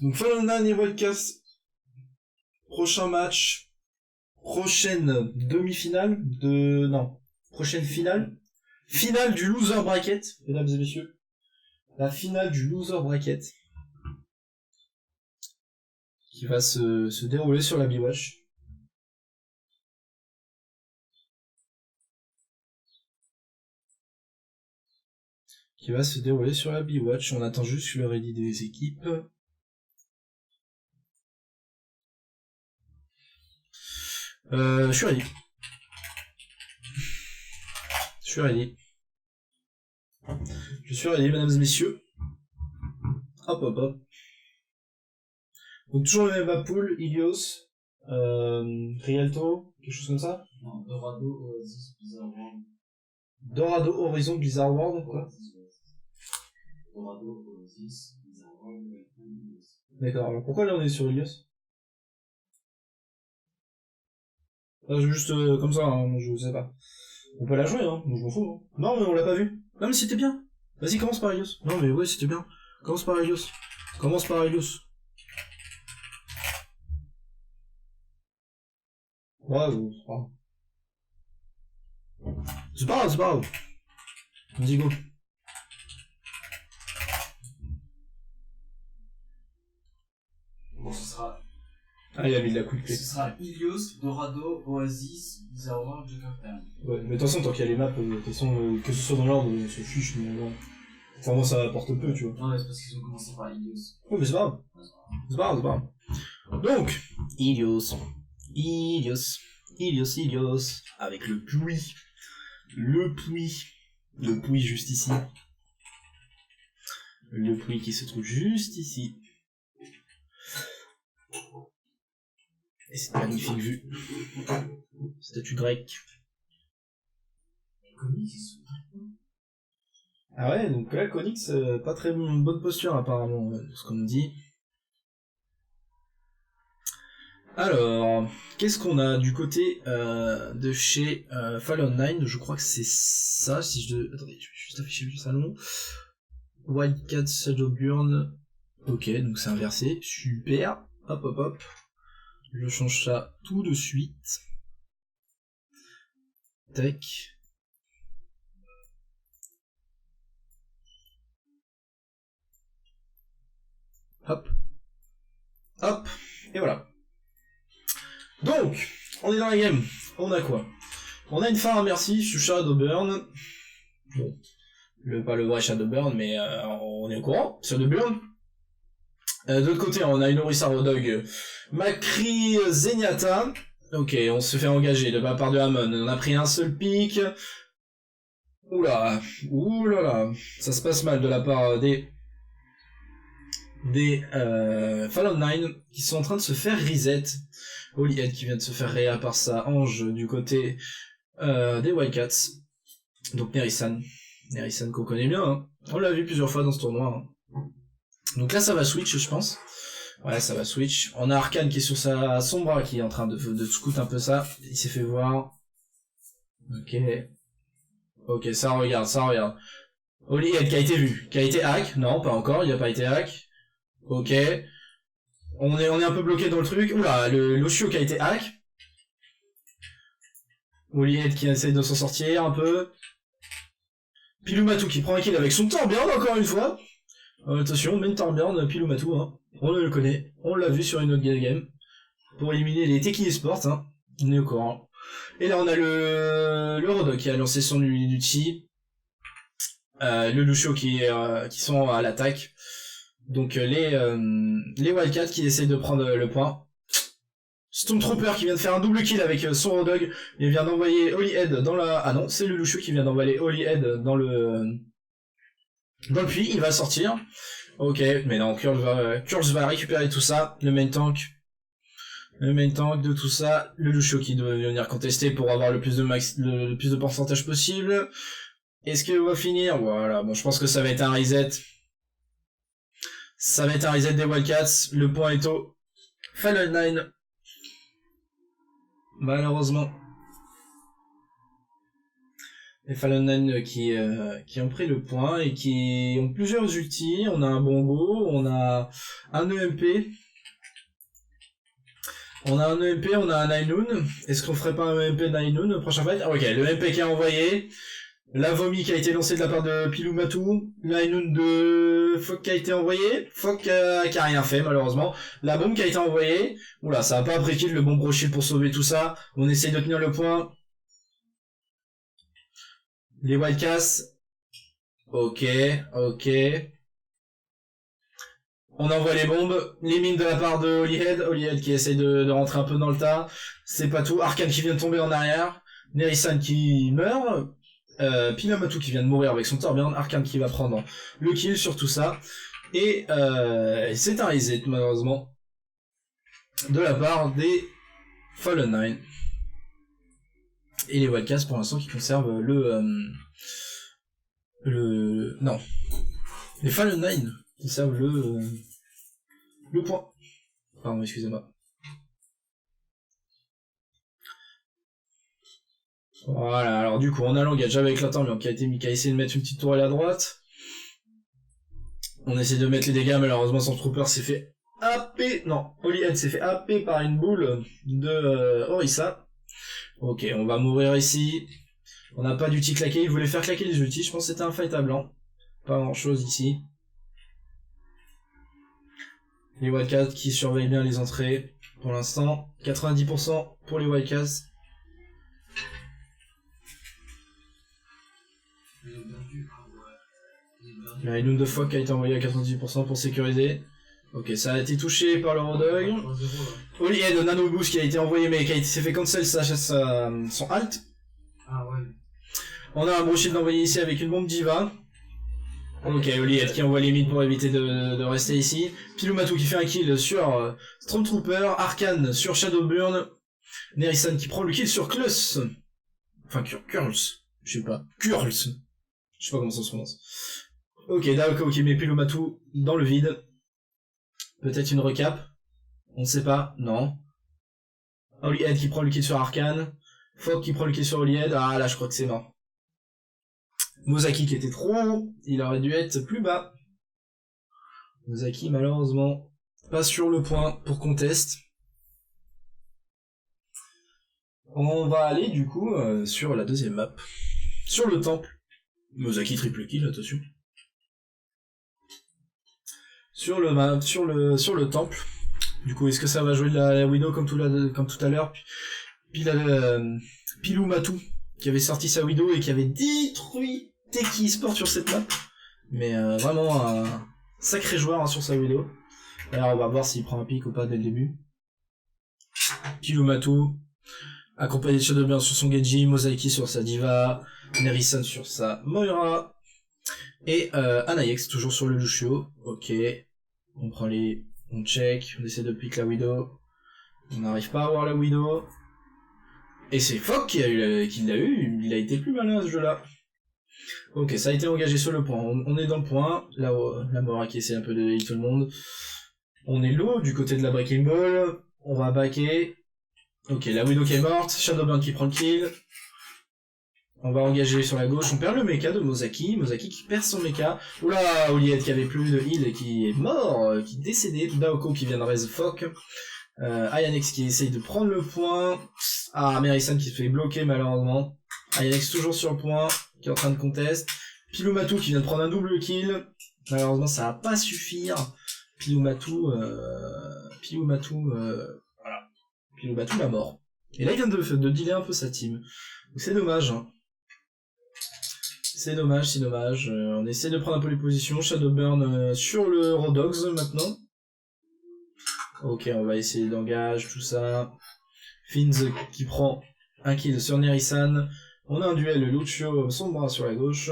Donc Fallen 9 et Wildcats, prochain match, prochaine demi-finale prochaine finale du loser bracket, mesdames et messieurs. La finale du loser bracket qui va se dérouler sur la B-Watch. On attend juste le ready des équipes. Je suis ready. Je suis ready, mesdames et messieurs. Hop. Donc toujours le même map pool, Ilios, Rialto, quelque chose comme ça. Non, Dorado, Oasis, Blizzard World. Dorado, Horizon, Blizzard World, quoi. Dorado, Oasis, Blizzard World, Ilios. D'accord, alors pourquoi là on est sur Ilios? Juste comme ça, hein, je sais pas. On peut la jouer, hein, moi je m'en fous. Hein. Non, mais on l'a pas vu. Non, mais c'était bien. Vas-y, commence par Ilios. Non, mais ouais, c'était bien. Commence par Ilios. Ouais, c'est pas grave. Vas-y, go. Bon, ce sera. Ah, il a mis de la quick play. Ce sera Ilios, Dorado, Oasis, Blizzard World, Joker Time. Ouais, mais de toute façon, tant qu'il y a les maps, de toute façon, que ce soit dans l'ordre, on se fiche, mais bon. Enfin, moi, ça apporte peu, tu vois. Non, mais c'est parce qu'ils ont commencé par Ilios. Ouais, mais c'est pas grave. Donc, Ilios, avec le puits juste ici. Le puits qui se trouve juste ici. Et cette magnifique vue. Statue grecque. Ah ouais, donc là, Konix, pas très bonne posture apparemment, ce qu'on me dit. Alors, qu'est-ce qu'on a du côté de chez Fallen 9? Je crois que c'est ça, si je... Attendez, je vais juste afficher le salon. Wildcat Shadowburn. Ok, donc c'est inversé. Super. Hop. Je change ça tout de suite. Tac. Hop. Et voilà. Donc, on est dans la game. On a quoi? On a une fin immersive sur Shadowburn. Bon. Pas le vrai Shadowburn, mais on est au courant. Shadowburn. De l'autre côté, on a une Orisa Rodog Macri Zenyatta. Ok, on se fait engager de la part de Hamon. On a pris un seul pic. Oula là. Ça se passe mal de la part des Fallen 9 qui sont en train de se faire reset. Holyhead qui vient de se faire réa par sa Ange du côté des Wildcats. Donc Nerisan qu'on connaît bien, hein. On l'a vu plusieurs fois dans ce tournoi, hein. Donc là ça va switch, je pense. Ouais, ça va switch. On a Arcane qui est sur sa Sombra qui est en train de scout un peu ça. Il s'est fait voir. Ok, ça regarde. Holyhead qui a été vu. Qui a été hack. Non, pas encore, il a pas été hack. Ok. On est un peu bloqué dans le truc. Oula, l'Oshio qui a été hack. Holyhead qui essaye de s'en sortir un peu. Pilumatu qui prend un kill avec son Torbjorn encore une fois. Attention, main Torbjorn, Pilumatu, hein. On le connaît. On l'a vu sur une autre game. Pour éliminer les Teki Esports, hein. On est au courant. Et là on a le Rodok qui a lancé son ulti. Le Lucio qui sont à l'attaque. Donc les Wildcats qui essayent de prendre le point. Stormtrooper qui vient de faire un double kill avec son Rodog. Il vient d'envoyer Holyhead dans la... Ah non, c'est le Lucio qui vient d'envoyer Holyhead dans le puits. Il va sortir. Ok, mais non, Kurz va récupérer tout ça. Le main tank de tout ça. Le Lucio qui doit venir contester pour avoir le plus de pourcentage possible. Est-ce qu'il va finir? Voilà, bon, je pense que ça va être un reset. Ça va être un reset des Wildcats. Le point est au Fallen 9. Malheureusement. Les Fallen Nine qui ont pris le point et qui ont plusieurs ultis. On a un Bongo, on a un EMP. On a un EMP, on a un Nainoon. Est-ce qu'on ferait pas un EMP Nainoon au prochain fight? Ah, ok, le EMP qui est envoyé. La vomi qui a été lancée de la part de Piloumatou. Nainoon de Fok qui a été envoyé. Fok qui a rien fait malheureusement. La bombe qui a été envoyée. Oula, ça a pas après kill le bon brochet pour sauver tout ça. On essaye de tenir le point. Les Wildcats. Ok. On envoie les bombes, les mines de la part de Holyhead qui essaye de rentrer un peu dans le tas. C'est pas tout. Arcane qui vient de tomber en arrière. Nerisan qui meurt. Piloumatou qui vient de mourir avec son Torbjorn. Arcane qui va prendre le kill sur tout ça. Et c'est un reset malheureusement de la part des Fallen Nine. Et les Wildcats pour l'instant qui conservent non. Les Fallen Nine conservent le point. Pardon, excusez-moi. Voilà, alors du coup, on a l'engage avec la Torbjorn qui a essayé de mettre une petite tourelle à droite. On essaie de mettre les dégâts, malheureusement son trooper s'est fait happer. Non, Holyhead s'est fait happer par une boule de Orisa. Ok, on va mourir ici. On n'a pas d'ulti claqué, il voulait faire claquer les ultis, je pense que c'était un fight à blanc. Pas grand chose ici. Les Wildcats qui surveillent bien les entrées pour l'instant. 90% pour les Wildcats. Il y a une de Fok qui a été envoyée à 98% pour sécuriser. Ok, ça a été touché par le Rodog. Holyhead, Nano Boost qui a été envoyé mais qui s'est fait cancel son halt. Ah ouais. On a un brochet d'envoyer ici avec une bombe Diva. Ok, Holyhead qui envoie les mines pour éviter de rester ici. Piloumatou qui fait un kill sur Stormtrooper. Arcane sur Shadowburn. Nerisan qui prend le kill sur Klus. Enfin, Kurls. Je sais pas. Kurls. Je sais pas comment ça se prononce. Ok, d'accord, qui met Piloumatou dans le vide. Peut-être une recap. On sait pas. Non. Holyhead qui prend le kill sur Arcane. Fok qui prend le kill sur Holyhead. Ah là, je crois que c'est mort. Mozaki qui était trop haut, il aurait dû être plus bas. Mozaki malheureusement pas sur le point pour contest. On va aller du coup sur la deuxième map. Sur le temple. Mozaki triple kill, attention. Sur le temple. Du coup, est-ce que ça va jouer de la Widow comme tout à l'heure? Puis Piloumatou qui avait sorti sa Widow et qui avait détruit Teki Sport sur cette map. Mais vraiment un sacré joueur hein, sur sa Widow. Alors on va voir s'il prend un pic ou pas dès le début. Piloumatou, accompagné de Shadowburn sur son Genji, Mozaki sur sa Diva, Nerisan sur sa Moira, et Anayex toujours sur le Lucio. Ok, on prend on check, on essaie de pick la Widow. On n'arrive pas à avoir la Widow. Et c'est Fok qui l'a eu, il a été plus malin ce jeu-là. Ok, ça a été engagé sur le point, on est dans le point, là la Moira qui essaie un peu de heal tout le monde. On est low du côté de la Breaking Ball, on va backer. Ok, la Widow qui est morte, Shadowburn qui prend le kill. On va engager sur la gauche, on perd le mecha de Mozaki qui perd son mecha. Oula, Holyhead qui avait plus de heal et qui est mort, qui est décédé. Daoko qui vient de raise Fok. Ayanex qui essaye de prendre le point. Ah, Nerisan qui se fait bloquer malheureusement. Ayanex toujours sur le point, qui est en train de contest. Piloumatou qui vient de prendre un double kill. Malheureusement ça va pas suffire. Piloumatou voilà. Piloumatou la mort. Et là il vient de dealer un peu sa team. Donc c'est dommage. Hein. C'est dommage. On essaie de prendre un peu les positions. Shadowburn sur le Rodogs maintenant. Ok, on va essayer d'engage, tout ça. Finz qui prend un kill sur Nerisan. On a un duel Lucio Sombra sur la gauche.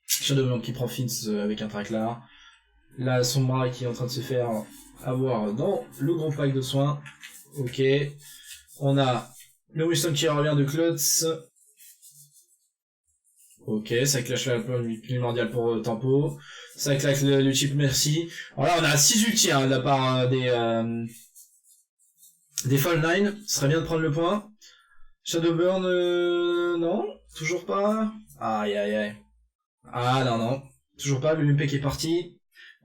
Shadowburn qui prend Finz avec un traclar. Là, Sombra qui est en train de se faire avoir dans le gros pack de soins. Ok. On a le Winston qui revient de Klutz. Ok, ça clash la primordiale pour Tempo. Ça claque le chip merci. Alors là, on a 6 ultis hein, de la part des Fall 9. Ce serait bien de prendre le point. Shadowburn, non. Toujours pas. Aïe aïe aïe. Ah non non. Toujours pas, le MP qui est parti.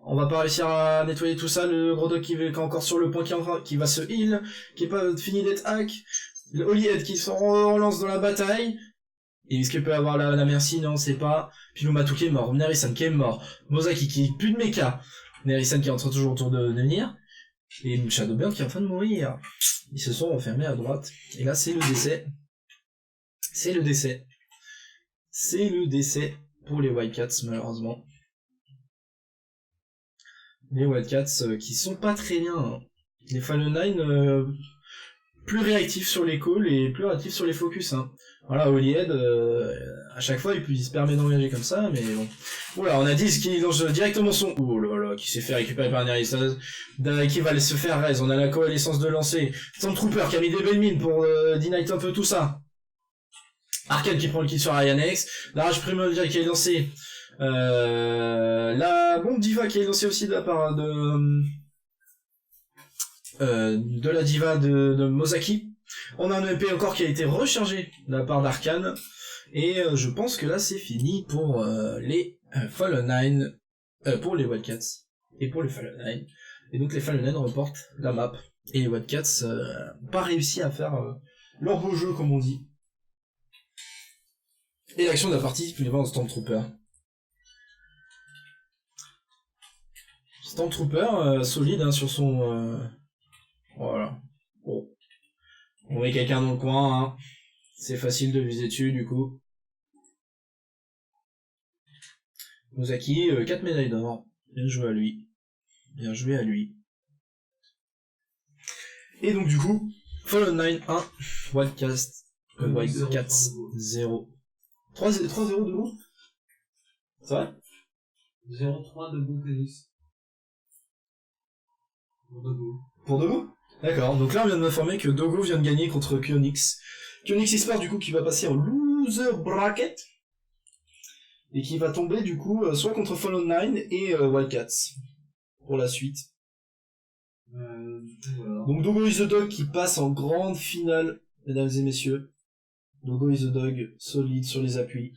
On va pas réussir à nettoyer tout ça, le gros dog qui est encore sur le point qui va se heal, qui est pas fini d'être hack. Le Holyhead qui se relance dans la bataille. Et est-ce qu'il peut avoir la merci? Non, c'est pas. Pilumatu qui est mort, Nerisan qui est mort, Mozaki qui est plus de mecha, Nerisan qui est en train toujours autour de venir, et Shadowburn qui est en train de mourir. Ils se sont enfermés à droite. Et là, c'est le décès. C'est le décès. C'est le décès pour les Wildcats, malheureusement. Les Wildcats qui sont pas très bien. Hein. Les Fallen 9 plus réactifs sur les calls et plus réactifs sur les focus. Hein. Voilà, Holyhead, à chaque fois, il se permet d'engager comme ça, mais bon. Voilà, on a dit qui lance directement son... Oh là là, qui s'est fait récupérer par Nerisan, qui va se faire raise. On a la coalescence de lancer. Stormtrooper qui a mis des belles mines pour deny un peu tout ça. Arkane qui prend le kill sur Ayanex. La rage primordiale qui est lancée. La bombe diva qui est lancée aussi de la part de la diva de Mozaki. On a un MP encore qui a été rechargé de la part d'Arkane. Et je pense que là c'est fini pour les Fallen 9. Pour les Wildcats. Et pour les Fallen 9. Et donc les Fallen 9 reportent la map. Et les Wildcats n'ont pas réussi à faire leur beau jeu comme on dit. Et l'action de la partie, tu les vois en Stormtrooper. Stormtrooper, solide hein, sur son... Voilà. Bon. On met quelqu'un dans le coin, hein. C'est facile de viser dessus, du coup. Mozaki, 4 médailles d'or. Bien joué à lui. Bien joué à lui. Et donc, du coup, Fallen 9, 1. Wildcats, 0. 3-0 de vous? C'est vrai? 0-3 de Go Phoenix. Pour Dogo. Pour Dogo? D'accord, donc là on vient de m'informer que Dogo vient de gagner contre Kyonix. Kyonix Esport du coup qui va passer en loser bracket. Et qui va tomber du coup soit contre Fallen 9 et Wildcats. Pour la suite. Voilà. Donc Dogo is the Dog qui passe en grande finale, mesdames et messieurs. Dogo is the Dog, solide sur les appuis.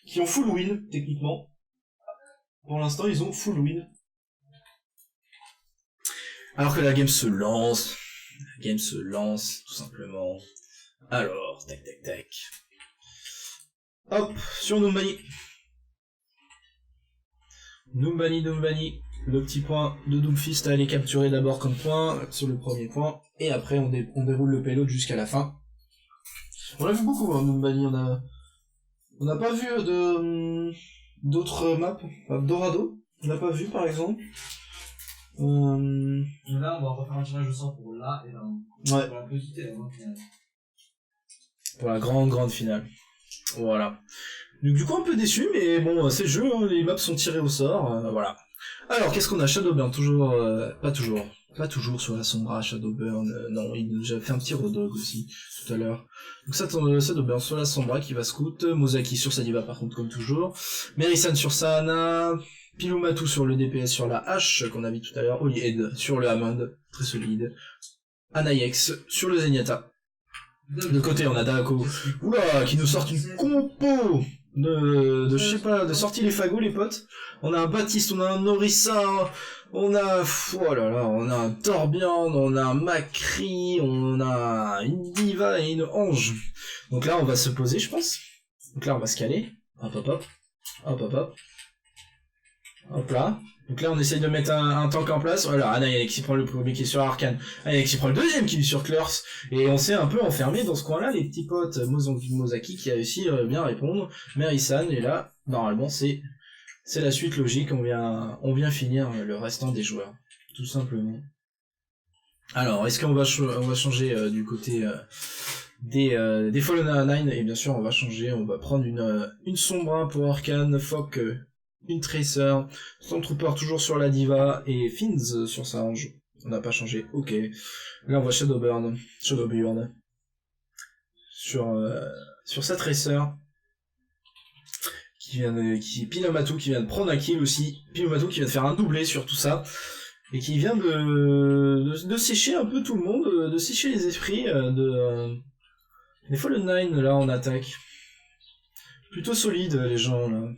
Qui ont full win, techniquement. Pour l'instant, ils ont full win. Alors que la game se lance. La game se lance, tout simplement. Alors, tac tac tac. Hop, sur Numbani. Numbani. Le petit point de Doomfist à aller capturer d'abord comme point, sur le premier point. Et après, on déroule le payload jusqu'à la fin. On l'a vu beaucoup, hein, Numbani. On n'a pas vu d'autres maps. Dorado, on n'a pas vu, par exemple. Là, on va refaire un tirage au sort pour là et là. Ouais. Pour la petite et la grande finale. Pour la grande finale. Voilà. Donc, du coup, un peu déçu, mais bon, c'est le jeu, hein, les maps sont tirés au sort, voilà. Alors, qu'est-ce qu'on a? Shadowburn, toujours, pas toujours sur la Sombra, Shadowburn, non, j'avais fait un petit Rodog aussi, tout à l'heure. Donc Shadowburn sur la Sombra qui va scout, Mozaki sur sa diva par contre, comme toujours, Merisan sur sa Ana, Pilumatu sur le DPS sur la hache, qu'on a vu tout à l'heure, Holyhead sur le Hammond, très solide, Anayex sur le Zenyatta. De côté, on a Dako, oula, qui nous sort une compo de je sais pas, de sortie les fagots, les potes. On a un Baptiste, on a un Norissa, on a, oh là là, on a un Torbjorn, on a un Macri, on a une Diva et une Ange. Donc là, on va se poser, je pense. Donc là, on va se caler. Hop, hop, hop. Hop, hop, hop. Hop là. Donc là, on essaye de mettre un tank en place. Voilà, Anayex qui prend le premier qui est sur Arkane. Anayex qui prend le deuxième qui est sur Klurs. Et on s'est un peu enfermé dans ce coin-là, les petits potes. Mozaki qui a réussi à bien répondre. Merisan, et là, normalement, c'est la suite logique. On vient finir le restant des joueurs. Tout simplement. Alors, est-ce qu'on va changer du côté des Fallen 9? Et bien sûr, on va changer. On va prendre une Sombra pour Arkane, Fok, une Tracer, Stormtrooper toujours sur la Diva, et Finns sur sa Ange. On n'a pas changé, ok. Là on voit Shadowburn sur sa Tracer, Pilumatu qui vient de prendre un kill aussi, Pilumatu qui vient de faire un doublé sur tout ça, et qui vient de sécher un peu tout le monde, de sécher les esprits des Fallen 9 là en attaque. Plutôt solide, les gens, là.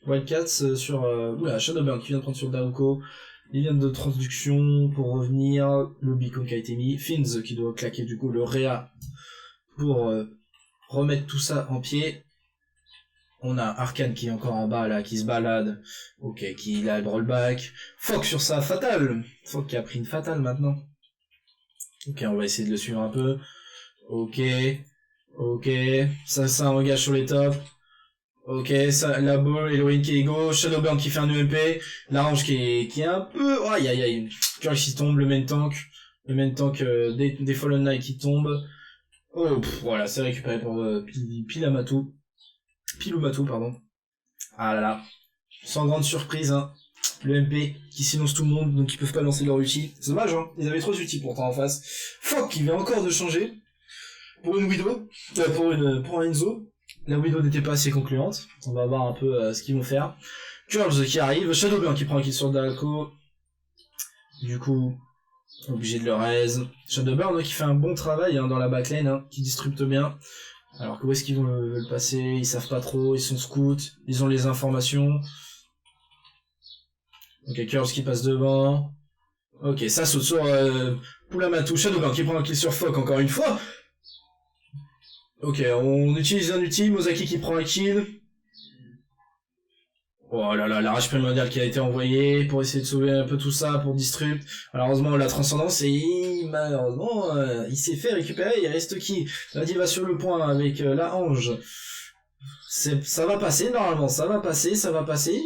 Wildcats sur... Oula, Shadowburn qui vient de prendre sur Daoko. Il vient de traduction pour revenir. Le beacon qui a été mis. Fins qui doit claquer du coup le Réa pour remettre tout ça en pied. On a Arcane qui est encore en bas là, qui se balade. Ok, qui a le rollback. Fock sur sa fatale. Fock qui a pris une fatale maintenant. Ok, on va essayer de le suivre un peu. Ok. Ça engage sur les tops. Ok, ça, la ball, Eloine qui est gauche, Shadowburn qui fait un UMP, Larange qui est un peu... Aïe aïe aïe, Curl qui tombe, le main tank des Fallen Knight qui tombe. Oh, voilà, c'est récupéré pour Pilumatu, pardon. Ah là là, sans grande surprise, hein. Le MP qui s'énonce tout le monde, donc ils peuvent pas lancer leur ulti. C'est dommage, hein, ils avaient trop d'ulti pourtant en face. Fock qui vient encore de changer, pour une Widow, pour un Enzo. La Widow n'était pas assez concluante. On va voir un peu ce qu'ils vont faire. Curls qui arrive. Shadowburn qui prend un kill sur Daco. Du coup, obligé de le raise. Shadowburn qui fait un bon travail hein, dans la backlane, hein, qui disrupte bien. Alors que où est-ce qu'ils veulent passer? Ils savent pas trop. Ils sont scouts. Ils ont les informations. Ok, Curls qui passe devant. Ok, ça saute sur Pulamatu. Shadowburn qui prend un kill sur Fock encore une fois. Ok, on utilise un ulti, Mozaki qui prend un kill. Oh là là, la rage primordiale qui a été envoyée pour essayer de sauver un peu tout ça, pour disrupt. Malheureusement, la transcendance, et malheureusement, il s'est fait récupérer, il reste qui? La diva sur le point avec la Ange. Ça va passer, normalement, ça va passer.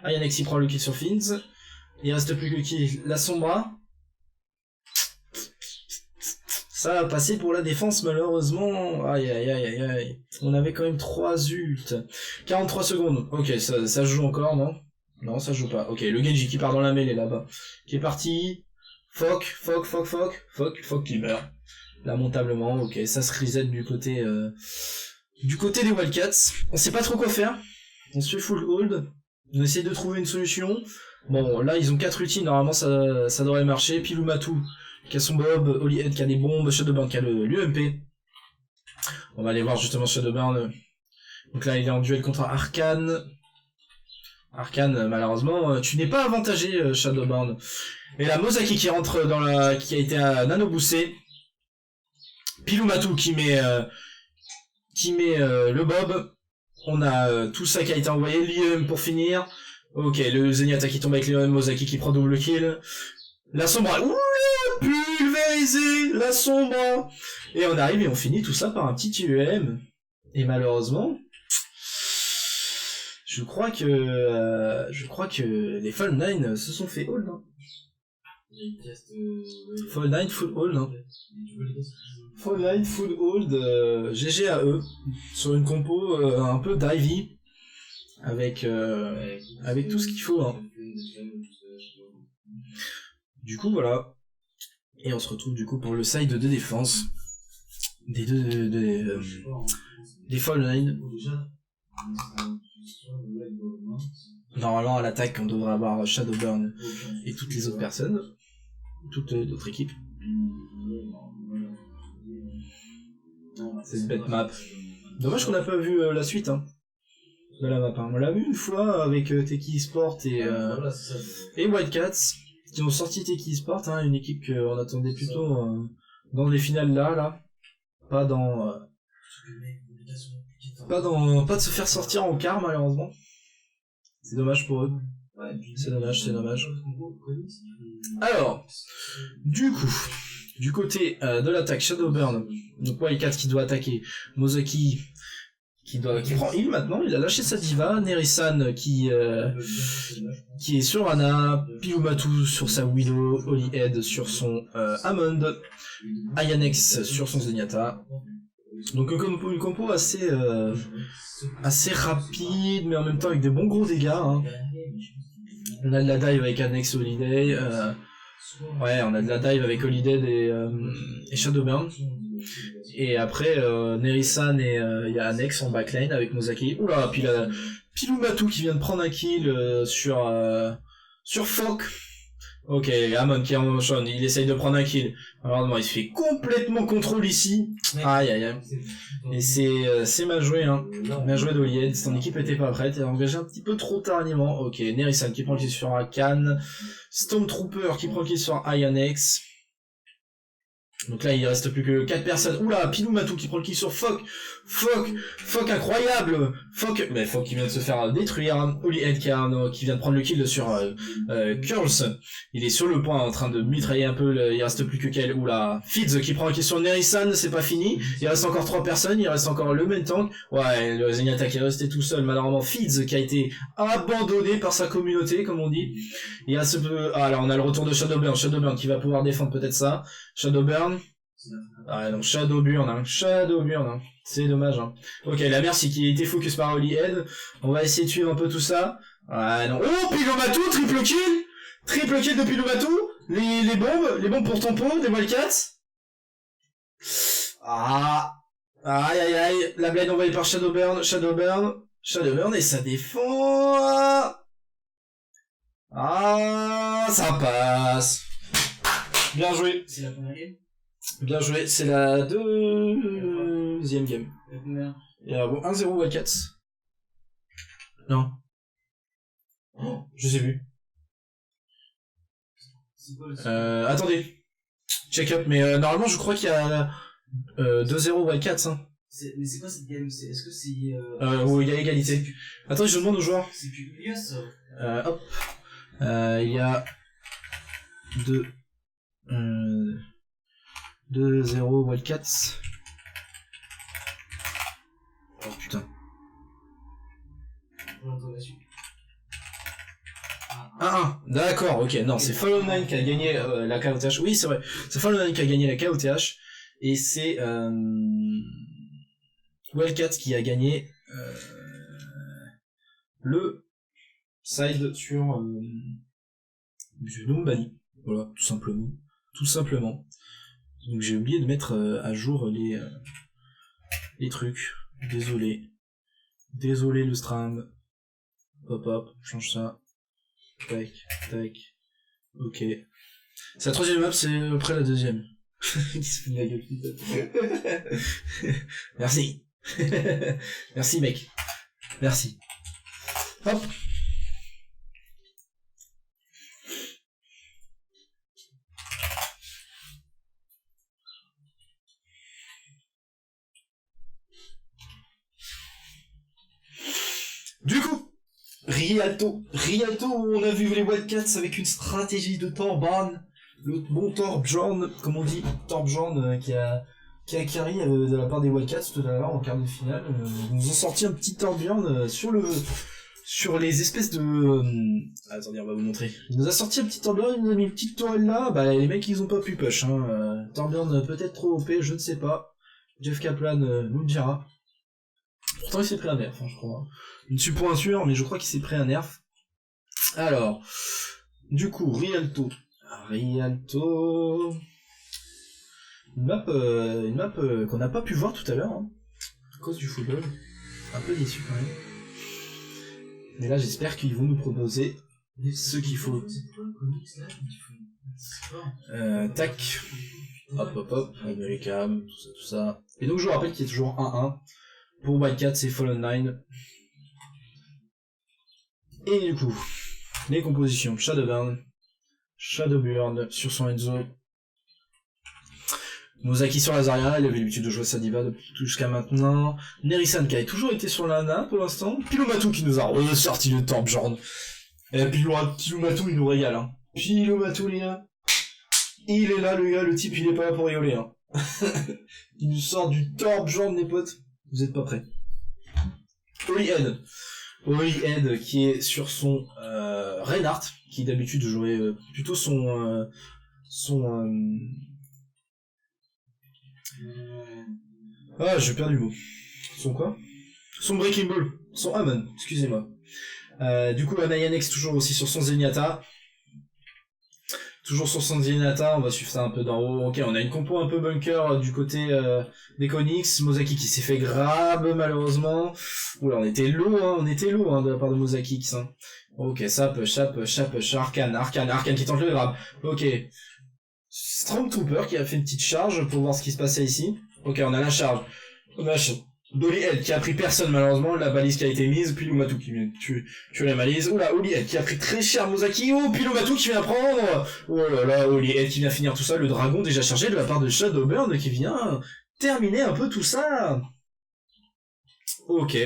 Ah, Yannex qui prend le kill sur Fins. Il reste plus que qui? La Sombra. Ça va passer pour la défense, malheureusement. Aïe, aïe, aïe, aïe, aïe. On avait quand même 3 ults. 43 secondes. Ok, ça joue encore, non? Non, ça joue pas. Ok, le Genji qui part dans la mêlée, là-bas. Qui est parti. Fock qui meurt. Lamentablement, ok, ça se reset du côté des Wildcats. On sait pas trop quoi faire. On se fait full hold. On essaie de trouver une solution. Bon, là, ils ont 4 ultis, normalement, ça devrait marcher. Pilumatu qui a son bob, Holyhead qui a des bombes, Shadowburn qui a l'UMP. On va aller voir justement Shadowburn. Donc là, il est en duel contre Arcane. Arcane, malheureusement, tu n'es pas avantagé, Shadowburn. Et la Mozaki qui rentre qui a été à nano-boossé. Pilumatu qui met le bob. On a tout ça qui a été envoyé, l'IEM pour finir. Ok, le Zenyatta qui tombe avec l'IEM, Mozaki qui prend double kill. La Sombra, ouh, pulvérisé, la Sombra. Et on arrive et on finit tout ça par un petit IEM. Et malheureusement, je crois que les Fall 9 se sont fait hold. Hein. Fall 9 full hold. Hein. Fall 9 full hold, GG à eux sur une compo un peu d'Ivy avec tout ce qu'il faut. Hein. Du coup voilà. Et on se retrouve du coup pour le side de défense des Fall 9. Normalement à l'attaque on devrait avoir Shadowburn et toutes les autres personnes, toutes d'autres équipes. C'est une bête map. Dommage qu'on n'a pas vu la suite hein, de la map. Hein. On l'a vu une fois avec Teki Sport et Wildcats qui ont sorti Teki Sport, hein, une équipe qu'on attendait plutôt dans les finales là. Pas de se faire sortir en quart malheureusement. C'est dommage pour eux. C'est dommage. Alors, du coup, du côté de l'attaque Shadowburn, donc Wildcat qui doit attaquer, Mozaki qui prend heal maintenant, il a lâché sa diva, Nerisan qui est sur Ana, Pilumatu sur sa Widow, Holyhead sur son Hammond, Ayanex sur son Zenyatta. Donc une compo assez rapide, mais en même temps avec des bons gros dégâts. Hein. On a de la dive avec Annex Holiday. On a de la dive avec Holiday et Shadowburn. Et après, Nerisan et il y a Annex en backline avec Mozaki. Oula, puis Pilumatu qui vient de prendre un kill sur Fock. Ok, Amon qui est en motion, il essaye de prendre un kill. Alors il se fait complètement contrôle ici. Aïe aïe aïe. Et c'est mal joué, hein. Bien joué d'Olied, son équipe était pas prête, elle a engagé un petit peu trop tardivement. Ok, Nerisan qui prend le kill sur Akan. Stormtrooper qui prend le kill sur Ionex. Donc là, il reste plus que 4 personnes. Oula, Pilou Matou qui prend le kill sur Fock. Fock incroyable. Fock qui vient de se faire détruire. Oli Head qui vient de prendre le kill sur Curls. Il est sur le point en train de mitrailler un peu. Il reste plus que quel. Oula, Fizz qui prend le kill sur Nerisan, c'est pas fini. Il reste encore 3 personnes. Il reste encore le main tank. Ouais, le Zenyatta qui est resté tout seul. Malheureusement, Fizz qui a été abandonné par sa communauté, comme on dit. Il reste peu. Ah là, on a le retour de Shadowburn. Shadowburn qui va pouvoir défendre peut-être ça. Shadowburn. Ah donc Shadowburn, hein. C'est dommage, hein. Ok, la merci qui a été focus par Oli Head. On va essayer de suivre un peu tout ça. Ah non. Oh, Pilomatou, triple kill de Pilomatou. Les bombes pour ton pot, des Wildcats. Ah. Aïe aïe aïe. La blade envoyée par Shadowburn, et ça défend. Ah, ça passe. Bien joué. C'est la première game. Bien joué, c'est la deuxième game. Il y a bon 1-0 Wildcats. Non. Oh, je sais plus. Attendez. Check up, mais normalement je crois qu'il y a 2-0 Wildcats. Hein. Mais c'est quoi cette game? Est-ce que c'est... Où il y a égalité. Attends, je demande aux joueurs. C'est plus Ilios ça. Hop. Il y a 2-0 Wildcats. Oh putain. 1-1. D'accord, ok. Non, c'est Fallow 9 qui a gagné la KOTH. Oui, c'est vrai. C'est Fallow 9 qui a gagné la KOTH. Et c'est Wildcats qui a gagné le side sur Numbani. Voilà, tout simplement. Donc j'ai oublié de mettre à jour les trucs. Désolé le stream. Hop, change ça. Tac. Ok. C'est la troisième map, c'est après la deuxième. Il se fout de la gueule, putain. Merci. Merci mec. Merci. Hop. Du coup, Rialto, on a vu les Wildcats avec une stratégie de Torbjorn, le bon Torbjorn, comme on dit, Torbjorn qui a carry de la part des Wildcats tout à l'heure en quart de finale. Ils nous ont sorti un petit Torbjorn sur les espèces de... attendez, on va vous montrer. Il nous a sorti un petit Torbjorn, il nous a mis une petite tourelle là, bah les mecs ils ont pas pu push, hein. Torbjorn peut-être trop OP, je ne sais pas. Jeff Kaplan nous le dira. Pourtant il s'est pris un nerf, hein, je crois. Je ne suis point sûr, mais je crois qu'il s'est pris un nerf. Alors, du coup, Rialto. Une map qu'on n'a pas pu voir tout à l'heure, hein, à cause du football. Un peu déçu quand même. Mais là, j'espère qu'ils vont nous proposer ce qu'il faut. Tac. Hop, on met les cams, tout ça. Et donc je vous rappelle qu'il y a toujours 1-1. Pour Wildcats, c'est Fallen 9. Et du coup, les compositions. Shadowburn sur son Enzo. Mozaki sur la Zarya, il avait l'habitude de jouer sa diva jusqu'à maintenant. Nerisan qui avait toujours été sur l'Ana pour l'instant. Pilomatou qui nous a ressorti le Torbjorn. Et Pilomatou il nous régale. Hein. Pilomatou les gars. Il est là le gars, le type il est pas là pour rigoler. Hein. Il nous sort du Torbjorn les potes. Vous êtes pas prêts. Oli Head qui est sur son Reinhardt, qui d'habitude jouait plutôt son ah j'ai perdu le mot. Son quoi? Son Breaking Ball. Son Amon, excusez-moi. Du coup Anayanex toujours aussi sur son Zenyatta. Toujours sur son Zenyatta, on va suivre ça un peu d'en haut. Ok, on a une compo un peu bunker du côté des Konix. Mozaki qui s'est fait grab malheureusement. Oula, on était low de la part de Mozaki. Hein. Ok, ça push, Arcane qui tente le grab. Ok. Stormtrooper qui a fait une petite charge pour voir ce qui se passait ici. Ok, on a la charge. On a Dolly Head qui a pris personne malheureusement, la balise qui a été mise, Pilumatu qui vient de tuer la balise. Oula, Oli Head qui a pris très cher Mozaki. Oh, Pilumatu qui vient prendre. Oh là là, Oli Head qui vient finir tout ça. Le dragon déjà chargé de la part de Shadowburn qui vient terminer un peu tout ça. Ok.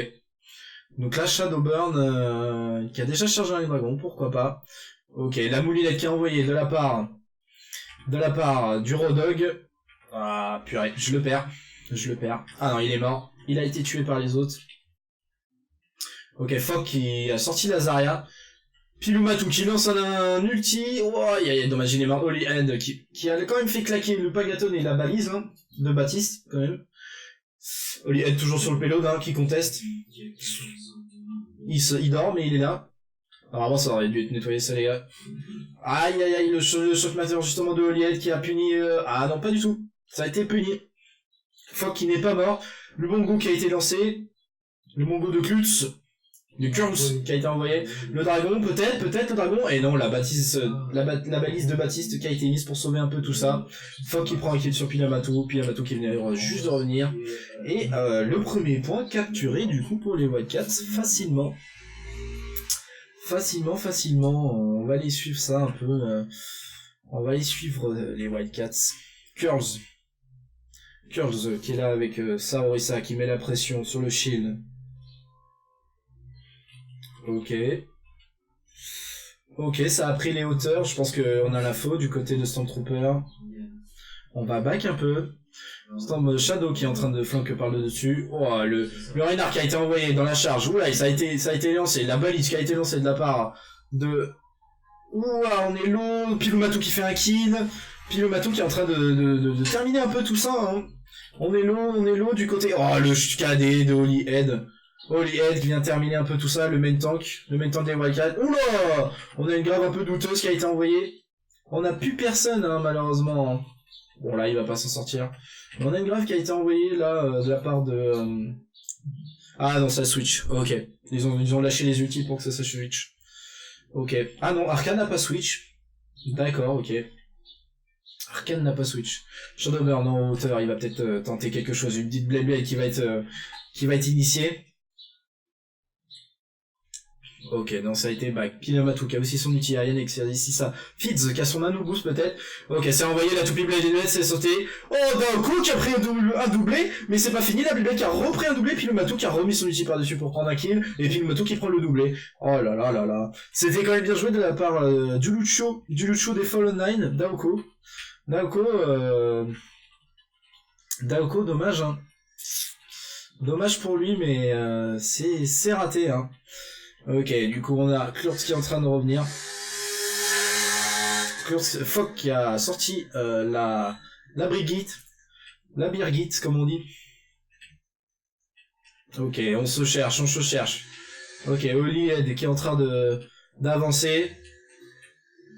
Donc là, Shadowburn qui a déjà chargé un dragon, pourquoi pas. Ok, la moulinette qui est envoyée de la part du Rodog. Ah, purée, je le perds. Ah non, il est mort. Il a été tué par les autres. Ok, Fok qui a sorti la Zarya. Pilumatu qui lance un ulti. Oh, dommage, il est mort. Holy End qui a quand même fait claquer le Pagaton et la balise hein, de Baptiste, quand même. Holy End toujours sur le payload, hein, qui conteste. Il dort, mais il est là. Alors avant, ça aurait dû être nettoyé, ça, les gars. Aïe, le choc master justement de Holy End qui a puni... Ah non, pas du tout. Ça a été puni. Fok qui n'est pas mort. Le bongo qui a été lancé. Le bongo de Klutz. Du Kurz qui a été envoyé. Le dragon, peut-être le dragon. Et non, la balise de Baptiste qui a été mise pour sauver un peu tout ça. Fok qui prend un kill sur Pilumatu qui venait juste de revenir. Et le premier point capturé du coup pour les Wildcats facilement. Facilement. On va aller suivre ça un peu. On va aller suivre les Wildcats. Curls qui est là avec Saorisa qui met la pression sur le shield. Ok, ça a pris les hauteurs. Je pense qu'on a l'info du côté de Stormtrooper. On va back un peu. Shadow qui est en train de flanquer par le dessus. Oh, le Reinhardt qui a été envoyé dans la charge. Oula, ça a été lancé. La balise qui a été lancée de la part de... Ouah, on est low. Pilumatu qui fait un kill. Pilumatu qui est en train de terminer un peu tout ça. Hein. On est low du côté... Oh, le KD de Holy Head. Holy Head qui vient terminer un peu tout ça. Le main tank des Wildcats. Oula, on a une grave un peu douteuse qui a été envoyée. On n'a plus personne, hein, malheureusement. Bon, là, il va pas s'en sortir. Mais on a une grave qui a été envoyée, là, de la part de... Ah non, ça switch. Ok. Ils ont lâché les ultis pour que ça switch. Ok. Ah non, Arcane n'a pas switch. D'accord, ok. Arcane n'a pas switch. Shadowburn en hauteur, il va peut-être tenter quelque chose. Une petite Blade qui va être initiée. Ok, non, ça a été back. Pilumatu qui a aussi son outil aérien et qui a ici ça. Fitz qui a son nano boost peut-être. Ok, c'est envoyé, la toupie Blade c'est sauté. Oh, Daoko qui a pris un doublé, mais c'est pas fini, la Blade qui a repris un doublé, Pilumatu qui a remis son outil par-dessus pour prendre un kill, et Pilumatu qui prend le doublé. Oh là là là là. C'était quand même bien joué de la part du Lucho des Fallen 9, Daoko, dommage, hein. Dommage pour lui, mais c'est raté, hein. Ok, du coup on a Klurtz qui est en train de revenir. Fok qui a sorti la Brigitte. La Birgit, comme on dit. Ok, on se cherche. Ok, Holy Head qui est en train d'avancer.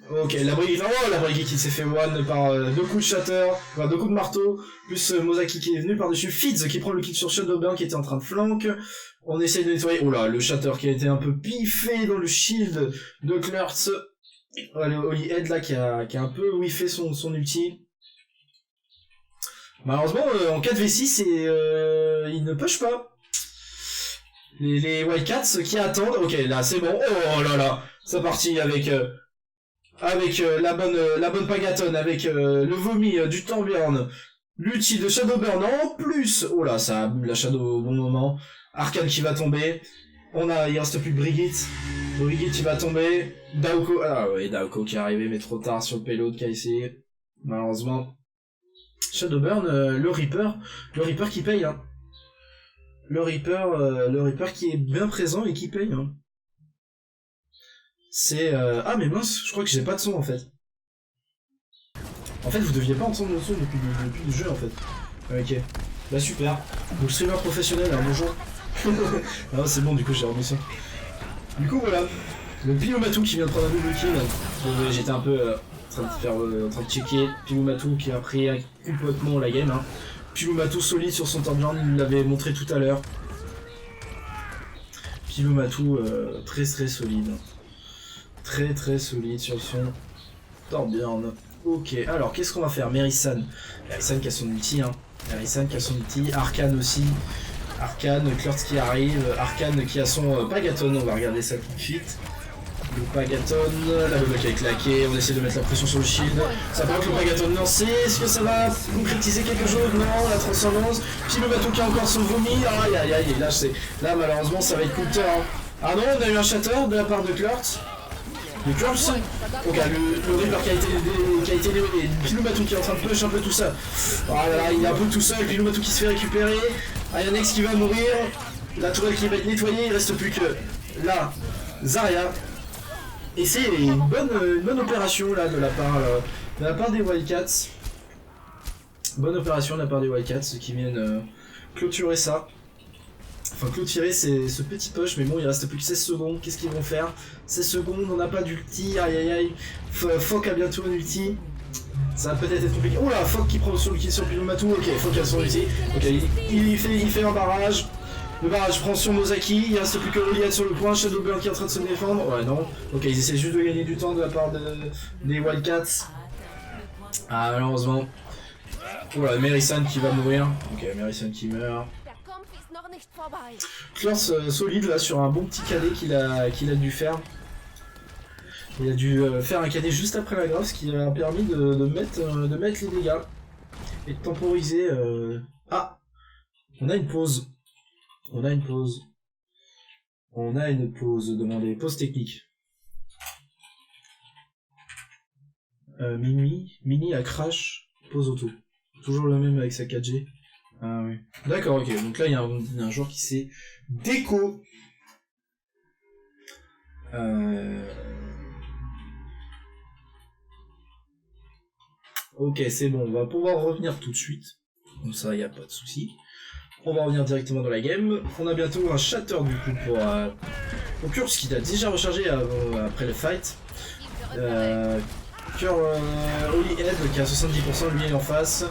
Ok, la Brigitte qui s'est fait one par deux coups de shatter, enfin deux coups de marteau, plus Mozaki qui est venu par-dessus, Fitz qui prend le kill sur Shadowburn qui était en train de flank. On essaye de nettoyer, oh là, le shatter qui a été un peu piffé dans le shield de Klurtz. Le Holy Head là qui a un peu whiffé son ulti. Malheureusement, en 4v6, il ne push pas. Les Wildcats qui attendent, ok, là c'est bon, oh là là, c'est parti avec la bonne Pagaton, avec le vomi du Torbjorn, l'ulti de Shadowburn en plus. Oh là, ça la Shadow au bon moment. Arcane qui va tomber. Il reste plus que Brigitte qui va tomber. Daoko, ah ouais, Daoko qui est arrivé mais trop tard sur le payload qui a essayé. Malheureusement. Shadowburn, le Reaper qui paye, hein. Le Reaper qui est bien présent et qui paye, hein. C'est... Ah mais mince, je crois que j'ai pas de son en fait. En fait, vous deviez pas entendre le son depuis le jeu en fait. Ok. Bah super. Donc streamer professionnel, hein, bonjour. Ah c'est bon, du coup j'ai remis ça. Du coup voilà. Le Pilumatu qui vient de prendre un double kill. J'étais un peu en train de checker. Pilumatu qui a pris complètement la game, hein. Pilumatu solide sur son Torbjorn, il l'avait montré tout à l'heure. Pilumatu très solide. Très très solide sur son Torbjorn. Ok, alors qu'est-ce qu'on va faire? Merisan. Merisan qui a son ulti, hein. Merisan qui a son ulti. Arcane aussi. Arcane, Klurtz qui arrive. Arcane qui a son Pagaton. On va regarder ça tout de suite. Le Pagaton, la Boba qui est claqué, on essaie de mettre la pression sur le shield. Ça bloque le Pagaton lancé, est-ce que ça va concrétiser quelque chose? Non, la transcendance. Pilumatou qui a encore son vomi. Aïe aïe aïe, là malheureusement ça va être counter. Hein. Ah non, on a eu un shatter de la part de Klurtz. Le Klurtz. Ok, le Reaper qui a été lévé. Pilumatou qui est en train de push un peu tout ça. Ah là là, il est un peu tout seul, Pilumatou qui se fait récupérer. Ayanex qui va mourir. La tourelle qui va être nettoyée, il reste plus que là, Zarya. Et c'est une bonne opération là de la part des Wildcats. Bonne opération de la part des Wildcats qui viennent clôturer ça. Enfin clôturer ce petit push, mais bon il reste plus que 16 secondes, qu'est-ce qu'ils vont faire? 16 secondes, on n'a pas d'ulti, aïe aïe aïe. Fok a bientôt un ulti. Ça va peut-être être compliqué. Oh là, Fok qui prend sur le kill sur Pilumatou, ok, Fok a son ulti. Ok, il fait un barrage. Le barrage prend sur Mozaki, il reste plus que Oliad sur le point, Shadowburn qui est en train de se défendre. Ouais, non. Ok, ils essaient juste de gagner du temps de la part des Wildcats. Ah, malheureusement. Voilà, Merisan qui va mourir. Ok, Merisan qui meurt. Klurtz solide là sur un bon petit cadet qu'il a dû faire. Il a dû faire un cadet juste après la grave, ce qui a permis de mettre les dégâts. Et de temporiser. Ah, on a une pause. On a une pause. Demandez. Pause technique. Mini a crash. Pause auto. Toujours le même avec sa 4G. Ah oui. D'accord, ok. Donc là, il y a un joueur qui s'est déco. Ok, c'est bon. On va pouvoir revenir tout de suite. Comme ça, il n'y a pas de souci. On va revenir directement dans la game. On a bientôt un shatter du coup pour Kurz qui a déjà rechargé après le fight. Holy Head qui a 70% lui en face.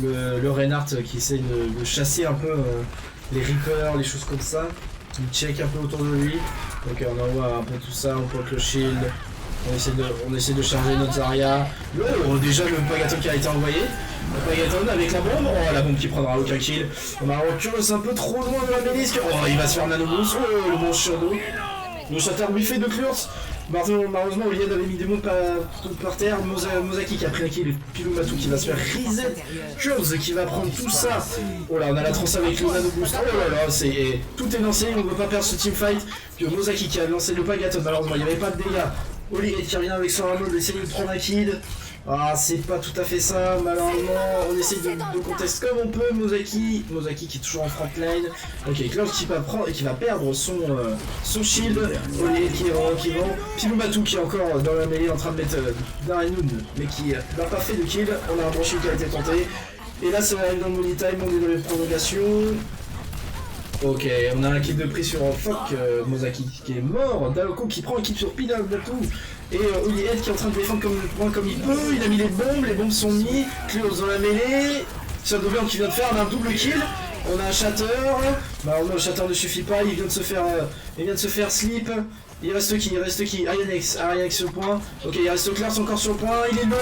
Le Reinhardt qui essaie de chasser un peu les Reapers, les choses comme ça. Il check un peu autour de lui. Donc on envoie un peu tout ça, on pointe le shield. On essaie de charger notre Zarya. Déjà le Pagaton qui a été envoyé. Le Pagaton avec la bombe. Oh la bombe qui prendra aucun kill. On a Kurz un peu trop loin de la mêlée. Oh il va se faire nano boost. Oh le bon shadow. Le shatter buffet de Klurtz. Malheureusement Oliad avait mis des bombes par terre. Mozaki qui a pris un kill. Pilumatou qui va se faire reset. Kurz qui va prendre tout ça. Oh là on a la transe avec le nano boost. Oh là là tout est lancé. On ne peut pas perdre ce teamfight. Mozaki qui a lancé le Pagaton. Malheureusement il n'y avait pas de dégâts. Oliad qui revient avec son rameau, essayer de prendre un kill. Ah, c'est pas tout à fait ça, malheureusement. On essaie de contester comme on peut. Mozaki qui est toujours en frontline. Ok, Klurtz qui va perdre son shield. Oliad qui vend. Pilumatou qui est encore dans la mêlée en train de mettre Darenoun, mais qui n'a pas fait de kill. On a un bon shield qui a été tenté. Et là, ça arrive dans le money time, on est dans les prolongations. Ok, on a un kill de prix sur Fok, Mozaki qui est mort, Daoko qui prend un kill sur Pilumatou, et Oliad qui est en train de défendre comme il peut, il a mis les bombes sont mis, Klurtz dans la mêlée, Shadowburn qui vient de faire un double kill, on a un shatter, malheureusement le shatter ne suffit pas, il vient de se faire slip, il reste qui Ayanex sur le point, ok il reste Klurtz encore sur le point, il est low,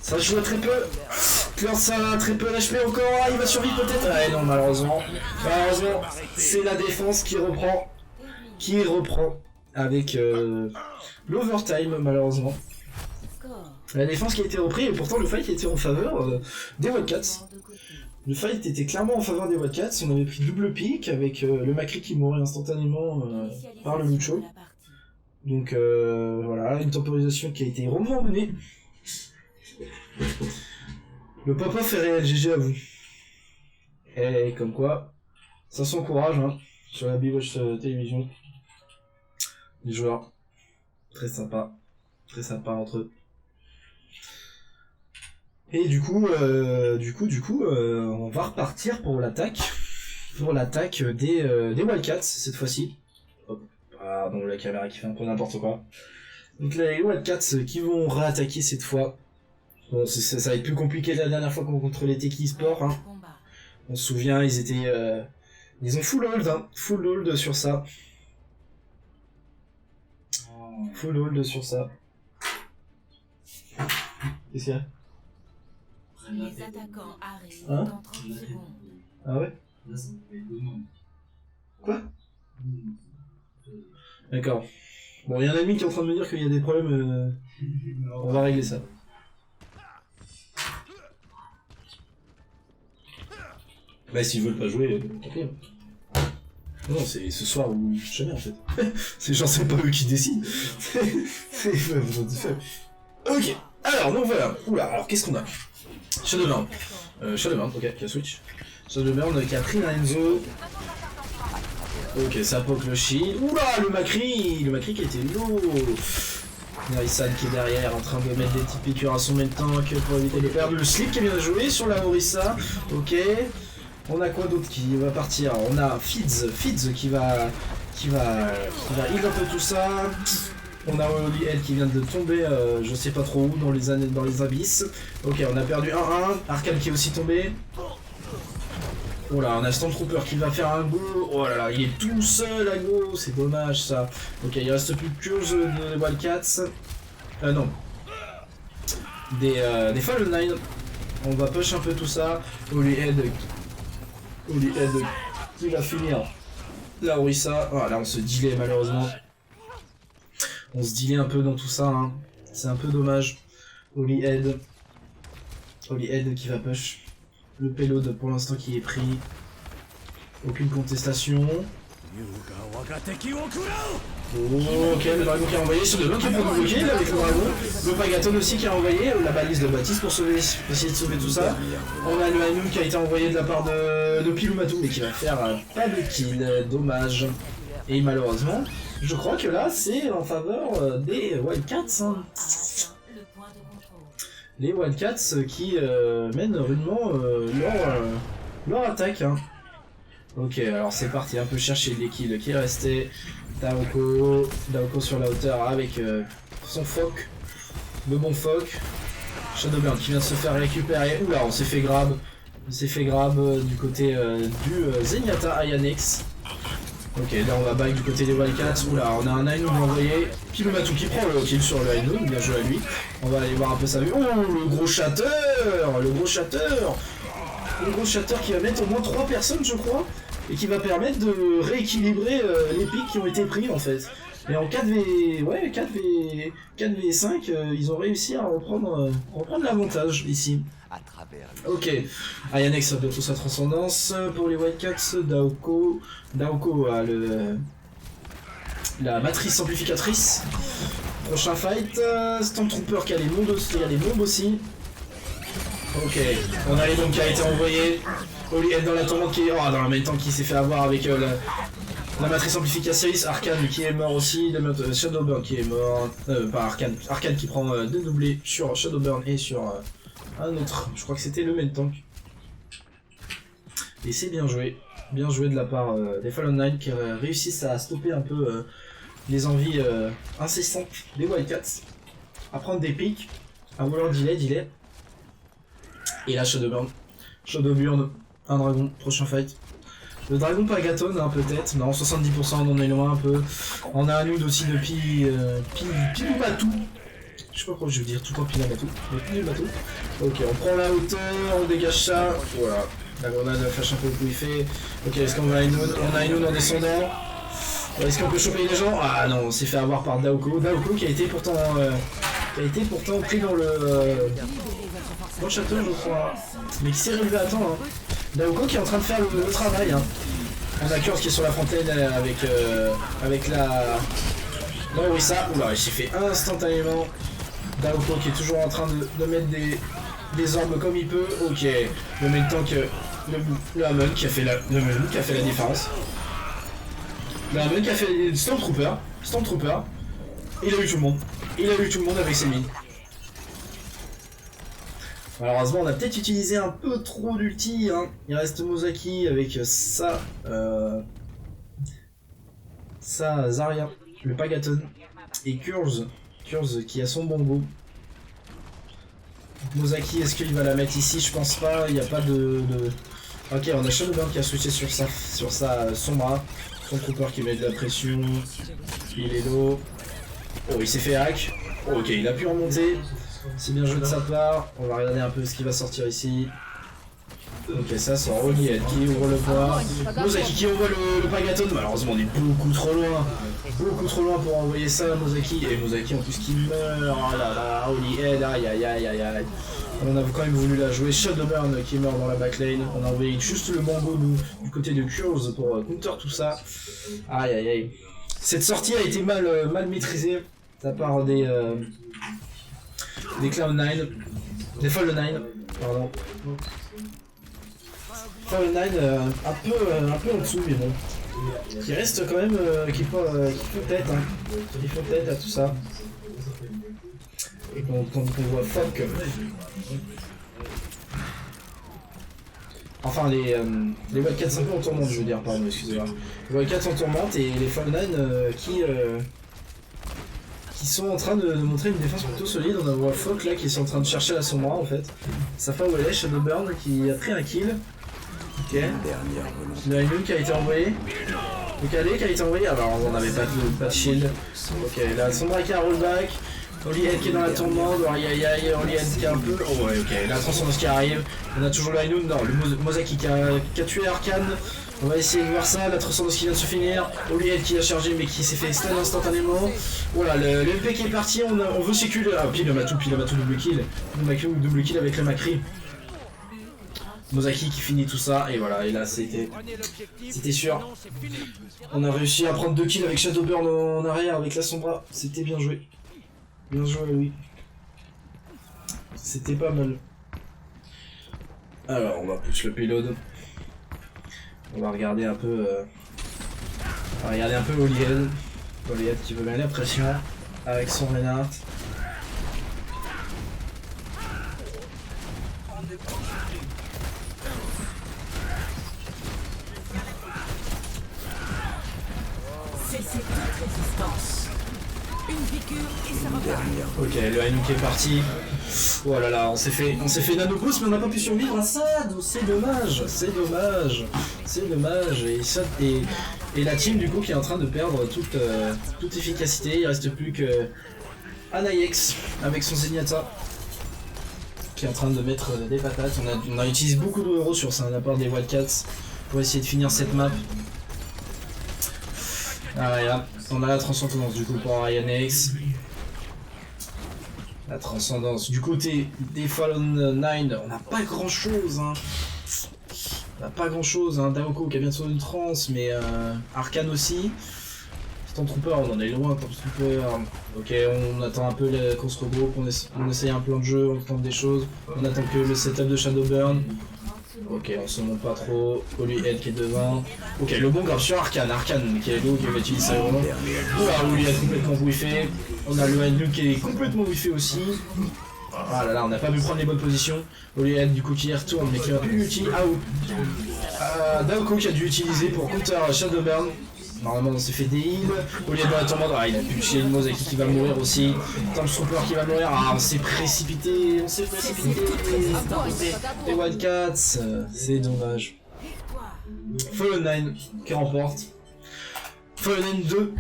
ça joue à très peu. Klurtz a très peu d'HP encore, il va survivre peut-être. Ah non malheureusement, c'est la défense qui reprend avec l'overtime malheureusement. La défense qui a été reprise et pourtant le fight était en faveur des Wildcats. Le fight était clairement en faveur des Wildcats, on avait pris double pick avec le Macri qui mourait instantanément par le Lucho. Donc voilà, une temporisation qui a été rondement menée. Le papa fait réel, GG à vous. Et comme quoi, ça s'encourage hein, sur la Bwatch télévision. Les joueurs, très sympa entre eux. Et du coup, on va repartir pour l'attaque des Wildcats cette fois-ci. Hop, pardon, la caméra qui fait un peu n'importe quoi. Donc là, les Wildcats qui vont réattaquer cette fois. Bon, ça va être plus compliqué que la dernière fois contre les Teki Sport. Hein. On se souvient, ils ont full hold sur ça. Full hold sur ça. Qu'est-ce qu'il y a? Les attaquants arrivent Hein dans 30 secondes. Ah ouais? Là, ça me fait 2 mois. Quoi? D'accord. Bon, il y a un ennemi qui est en train de me dire qu'il y a des problèmes. On va régler ça. Bah, s'ils veulent pas jouer, tant pis. Non, c'est ce soir ou jamais en fait. C'est genre, c'est pas eux qui décident. Ok, alors, donc voilà. Oula, alors qu'est-ce qu'on a? Shadowburn. Shadowburn, ok, qui a switch. Shadowburn qui a pris la Enzo. Ok, ça poke le shield. Oula, le Macri qui était lourd. Narisan qui est derrière en train de mettre des petites piqûres à son même tank pour éviter les pertes. Le slip qui est bien joué sur la Orisa. Ok. On a quoi d'autre qui va partir? On a Fidz qui va heal un peu tout ça. On a Oli Head qui vient de tomber, je sais pas trop où, dans les abysses. Ok, on a perdu 1-1. Arcane qui est aussi tombé. Oh là, on a Stormtrooper qui va faire un go. Oh là là, il est tout seul à go. C'est dommage ça. Ok, il reste plus que de Wildcats. Non. Des Fallen 9. On va push un peu tout ça. Oli Head qui va finir la Orisa. Ah là, on se delay malheureusement. On se delay un peu dans tout ça. Hein. C'est un peu dommage. Oli Head qui va push. Le payload pour l'instant qui est pris. Aucune contestation. Oh, ok, le dragon qui a envoyé sur le bloc qui est pour bloquer avec le dragon. Le Pagaton aussi qui a envoyé la balise de Baptiste pour essayer de sauver tout ça. On a le Hanoum qui a été envoyé de la part de Pilumatou mais qui va faire pas de kill, dommage. Et malheureusement, je crois que là c'est en faveur des Wildcats. Hein. Les Wildcats qui mènent rudement leur attaque. Hein. Ok, alors c'est parti, un peu chercher les kills qui est resté. Daoko sur la hauteur avec son phoque, le bon phoque. Shadowburn qui vient de se faire récupérer. Oula, on s'est fait grab. Du côté du Zenyatta Ayanex. Ok, là on va back du côté des Wildcats. Oula, on a un Ainu envoyé. Pilumatou qui prend le kill sur le Ainu, bien joué à lui. On va aller voir un peu sa vue. Oh, le gros shatter qui va mettre au moins 3 personnes, je crois. Et qui va permettre de rééquilibrer les pics qui ont été pris en fait. Et en 4v5, ils ont réussi à reprendre l'avantage ici. Ok, Ayanex a bientôt sa transcendance pour les Wildcats. Daoko a la matrice amplificatrice. Prochain fight, Stormtrooper qui a les bombes aussi. Ok, on a les bombes qui a été envoyé. Oli Head dans la tourmente qui est... Oh, dans le même temps qui s'est fait avoir avec la matrice amplificatrice. Arcane qui est mort aussi. Shadowburn qui est mort. Pas Arcane. Arcane qui prend 2 doublés sur Shadowburn et sur un autre. Je crois que c'était le même tank. Et c'est bien joué. Bien joué de la part des Fallen 9 qui réussissent à stopper un peu les envies incessantes des Wildcats. À prendre des pics. À vouloir delay. Et là Shadowburn, un dragon, prochain fight. Le dragon Pagaton, hein, peut-être, non, 70%, on en est loin un peu. On a un nude aussi de Pilumatou. Je sais pas pourquoi je veux dire tout le temps Pilumatou. Pilumatou. Ok, on prend la hauteur, on dégage ça. Voilà, la grenade flash un peu où il fait. Ok, est-ce qu'on va à Inoun? On a Inoun en descendant. Est-ce qu'on peut choper les gens? Ah non, on s'est fait avoir par Daoko. Daoko qui a été pourtant pris dans le château, je crois. Mais qui s'est relevé à temps. Hein. Daoko qui est en train de faire le travail. Hein. On a Curse qui est sur la fontaine avec la Orisa. Oula, il s'est fait instantanément. Daoko qui est toujours en train de mettre des orbes comme il peut. Ok, le même temps que le Hamon qui a fait la différence. Le Hamon qui a fait Stormtrooper. Il a eu tout le monde. Avec ses mines. Malheureusement, on a peut-être utilisé un peu trop d'ulti. Hein. Il reste Mozaki avec ça Zarya, le Pagaton, et Kurz qui a son bon goût. Mozaki, est-ce qu'il va la mettre ici? Je pense pas, il n'y a pas de... Ok, on a Shadowburn qui a switché sur sa Sombra. Son trooper qui met de la pression. Il est low. Oh, il s'est fait hack. Oh, ok, il a pu remonter. C'est bien joué de sa part. On va regarder un peu ce qui va sortir ici. Ok, ça sort Oliette qui ouvre le poids. Mozaki qui envoie le Pagaton. Malheureusement, on est beaucoup trop loin. Beaucoup trop loin pour envoyer ça à Mozaki. Et Mozaki en plus qui meurt. Oh là là, Oliette, aïe aïe aïe aïe aïe. On a quand même voulu la jouer. Shadowburn qui meurt dans la backline. On a envoyé juste le mango du côté de Curse pour counter tout ça. Aïe aïe aïe. Cette sortie a été mal maîtrisée de la part des Cloud9. Des Fall9, pardon. Fall9 un peu en dessous, mais bon. Qui reste quand même, qui font tête, hein. Qui font tête à tout ça. Et quand on voit fuck. Enfin, les Wildcats un peu en tourmente, je veux dire, pardon, excusez-moi. Les Wildcats en tourmente et les Fall9 qui sont en train de montrer une défense plutôt solide. On a voit Fock là qui est en train de chercher la Sombra en fait. Safa Welle, Shadowburn qui a pris un kill. Ok. Le Ainun qui a été envoyé. Le Calais qui a été envoyé. Alors on n'avait pas de shield. Ok, la Sombra qui a rollback. Olihead qui est dans la tourmente. Aïe aïe aïe, Olihead qui est un peu. Oh ouais, ok, la transcendance qui arrive. On a toujours le Ainun. Non, le Mozaki qui a tué Arcane. On va essayer de voir ça, la transcendance qui vient de se finir, Olihead qui a chargé mais qui s'est fait stun instantanément. Voilà, le MP qui est parti, on veut séculer. Ah, Pilamatou double kill. Double kill avec le Macri. Mozaki qui finit tout ça, et voilà, et là c'était sûr. On a réussi à prendre 2 kills avec Shadowburn en arrière avec la Sombra, c'était bien joué. Bien joué, oui. C'était pas mal. Alors, on va push le payload. On va regarder un peu. Olihead. Olihead qui veut gagner la pression avec son Reinhardt. C'est toute résistance. Une piqûre et ça repart. Ok, le Ainun qui est parti. Oh là là, on s'est fait nano boost mais on n'a pas pu survivre à ça, donc c'est dommage. Et la team du coup qui est en train de perdre toute efficacité. Il reste plus que Anayex avec son Zenyatta qui est en train de mettre des patates. On a utilisé beaucoup de héros sur ça, de la part des Wildcats pour essayer de finir cette map. Ah là, on a la transcendance du coup pour Anayex. La transcendance. Du côté des Fallen 9, on n'a pas grand chose. Hein. On n'a pas grand chose. Hein. Daoko qui a bientôt une trans, mais Arcane aussi. Stormtrooper, on en est loin. Stormtrooper. Ok, on attend un peu qu'on se regroupe, on essaye un plan de jeu, on tente des choses. On attend que le setup de Shadowburn. Ok, on se monte pas trop. Olihead qui est devant. Ok, le bon grave sur Arcane qui est low, qui va utiliser ça vraiment. Oula, Olihead complètement whiffé. On a le Ainun qui est complètement whiffé aussi. Ah là là, on n'a pas pu prendre les bonnes positions. Olihead du coup qui y retourne mais qui va plus l'utiliser. Daoko qui a dû utiliser pour counter Shadowburn. Normalement on s'est fait des heals. Olihead dans la tourmente, il a pu tuer Mozaki qui va mourir aussi. Stormtrooper qui va mourir. Ah, on s'est précipité. Les Wildcats, c'est dommage. Fallen 9 qui remporte. Fallen 9 2.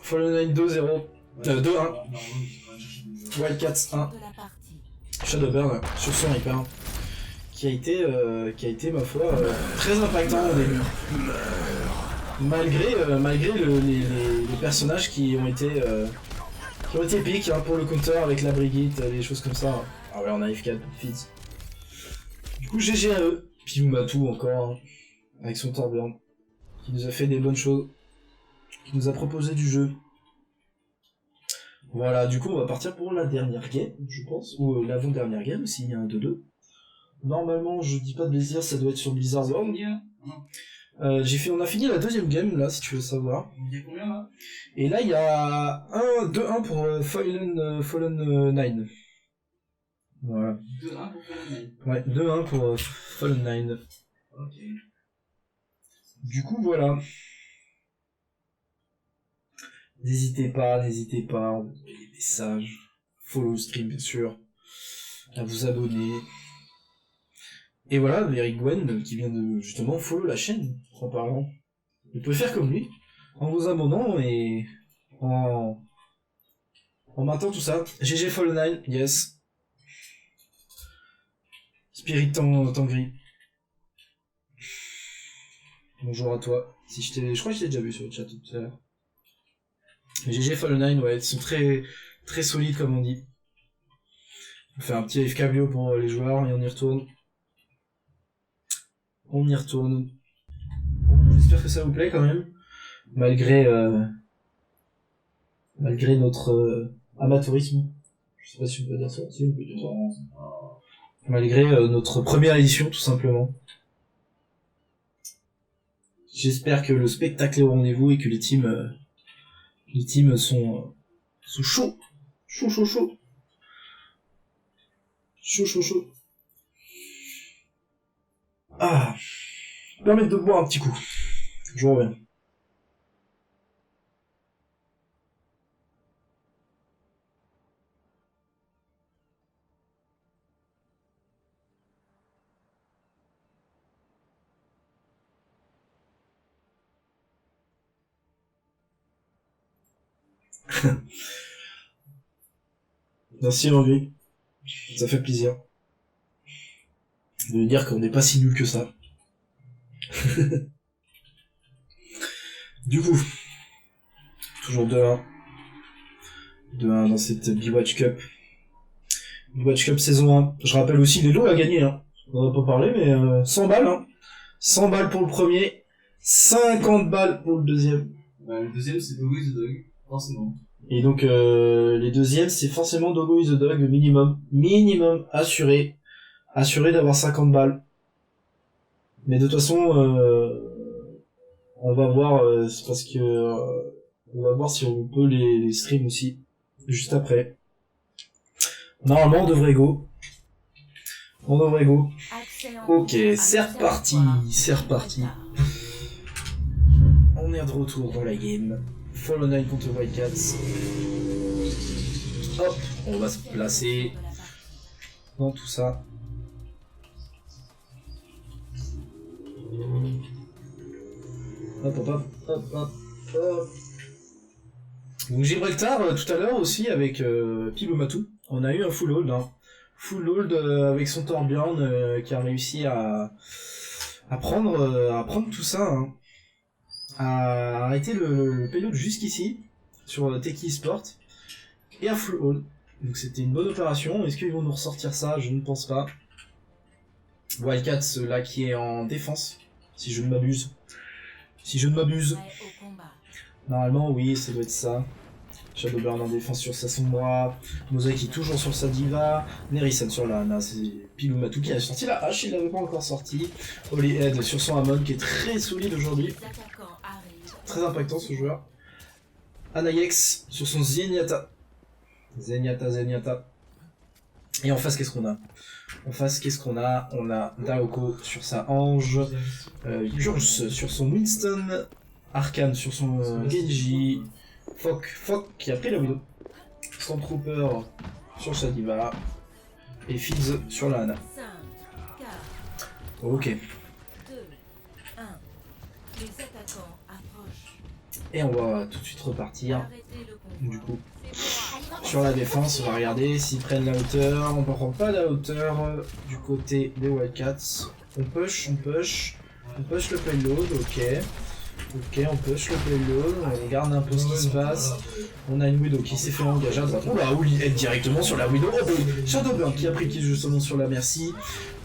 Fallen 9 2-0. 2-1. Wildcats 1. Shadowburn sur son hyper. Qui a été ma foi très impactant au début. Malgré les personnages qui ont été épiques hein, pour le counter avec la Brigitte, des choses comme ça. Ah ouais, on arrive 4 feeds. Du coup, GG à eux. Pilumatu encore, hein, avec son Torbjorn, qui nous a fait des bonnes choses, qui nous a proposé du jeu. Voilà, du coup, on va partir pour la dernière game, je pense, ou l'avant-dernière game, s'il y a un 2-2. Normalement, je dis pas de plaisir, ça doit être sur Blizzard World. On a fini la deuxième game, là, si tu veux savoir. Il y a combien là? Et là, il y a 2-1 pour Fallen 9. Voilà. 2-1 pour Fallen 9. Ouais, 2-1 pour Fallen 9. Ok. Du coup, voilà. N'hésitez pas, envoyez des messages. Follow le stream, bien sûr. À vous abonner. Et voilà, Eric Gwen qui vient de justement follow la chaîne en parlant. Vous pouvez faire comme lui, en vous abonnant et en maintenant tout ça. GG Fall 9, yes. Spirit Tangri. Bonjour à toi. Si je crois que je t'ai déjà vu sur le chat tout à l'heure. GG Fall 9, ouais, ils sont très très solides comme on dit. On fait un petit AFK bio pour les joueurs et on y retourne. On y retourne. Bon, j'espère que ça vous plaît quand même. Malgré notre amateurisme. Je sais pas si on peut dire ça. Si on peut dire ça. Malgré notre première édition tout simplement. J'espère que le spectacle est au rendez-vous et que les teams sont chauds. Chaud. Ah, permettre de boire un petit coup. Je reviens. Merci Henri, ça fait plaisir de dire qu'on n'est pas si nul que ça. Du coup, toujours 2-1. 2-1 dans cette B-Watch Cup. B-Watch Cup saison 1. Je rappelle aussi les lots à gagner, hein. On en a pas parlé, mais 100 balles, hein. 100 balles pour le premier, 50 balles pour le deuxième. Bah, le deuxième, c'est Dogo is the Dog, forcément. Et donc, les deuxièmes, c'est forcément Dogo is the Dog, minimum, assuré d'avoir 50 balles. Mais de toute façon, on va voir, c'est parce que, on va voir si on peut les stream aussi, juste après. Normalement, on devrait go. Ok, c'est reparti. On est de retour dans la game. Fall 9 contre Wildcats. Hop, on va se placer dans tout ça. Hop. Donc Gibraltar tout à l'heure aussi avec Pilumatu. On a eu un full hold, hein. Full hold avec son Torbjorn qui a réussi à prendre tout ça, hein. À arrêter le payload jusqu'ici sur Teki Sport et à full hold. Donc c'était une bonne opération. Est-ce qu'ils vont nous ressortir ça? Je ne pense pas. Wildcats là qui est en défense, si je ne m'abuse. Normalement oui, ça doit être ça. Shadowburn en défense sur sa Sombra, Mosaic qui est toujours sur sa Diva, Nerissa sur la Ana, c'est Pilumatu qui a sorti la hache, il l'avait pas encore sorti. Holyhead sur son Amon qui est très solide aujourd'hui. Très impactant ce joueur. Anayex sur son Zenyatta. Et en face qu'est-ce qu'on a? On a Daoko sur sa Ange, Kurz sur son Winston, Arcane sur son Genji, Fok qui a pris la Widow, Stormtrooper sur sa Diva, et Fizz sur la Ana. Ok. Et on va tout de suite repartir. Du coup, sur la défense, on va regarder s'ils prennent la hauteur. On ne prend pas la hauteur du côté des Wildcats. On push le payload, ok, on push le payload, on regarde un peu ce qui se passe. On a une Widow qui s'est fait engager à droite. Oula, Holyhead directement sur la Widow. Oh, Shadowburn qui a pris le kill justement sur la Merci.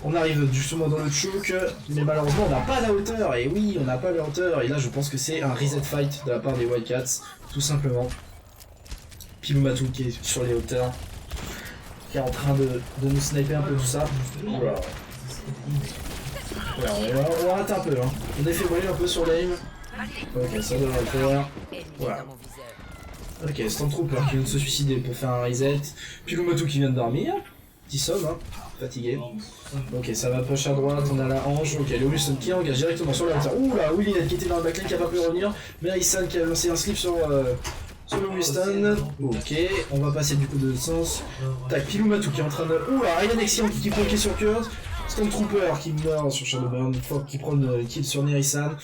On arrive justement dans le choke, mais malheureusement on n'a pas la hauteur. Et oui, on n'a pas la hauteur. Et là je pense que c'est un reset fight de la part des Wildcats, tout simplement. Pilumatu qui est sur les hauteurs, qui est en train de nous sniper un peu tout ça. Voilà. On rate un peu, hein. On est fébrile un peu sur l'aim. Ok, ça devrait le faire. Voilà. Ok, Stormtrooper qui vient de se suicider pour faire un reset. Pilumatu qui vient de dormir. Petit somme, hein. Fatigué. Ok, ça va push à droite, on a la Ange. Ok, le Wilson qui engage directement sur la hauteur. Oula, Holyhead qui était dans le backlane qui a pas pu revenir. Mais Aïssan qui a lancé un slip sur le Winston. Ok, on va passer du coup de sens. Tac, Pilumatu qui est en train de. Oula, Ryan Exion qui prend le kill sur Kurz. Stormtrooper qui meurt sur Shadowburn. Fok qui prend le kill sur Nerissa.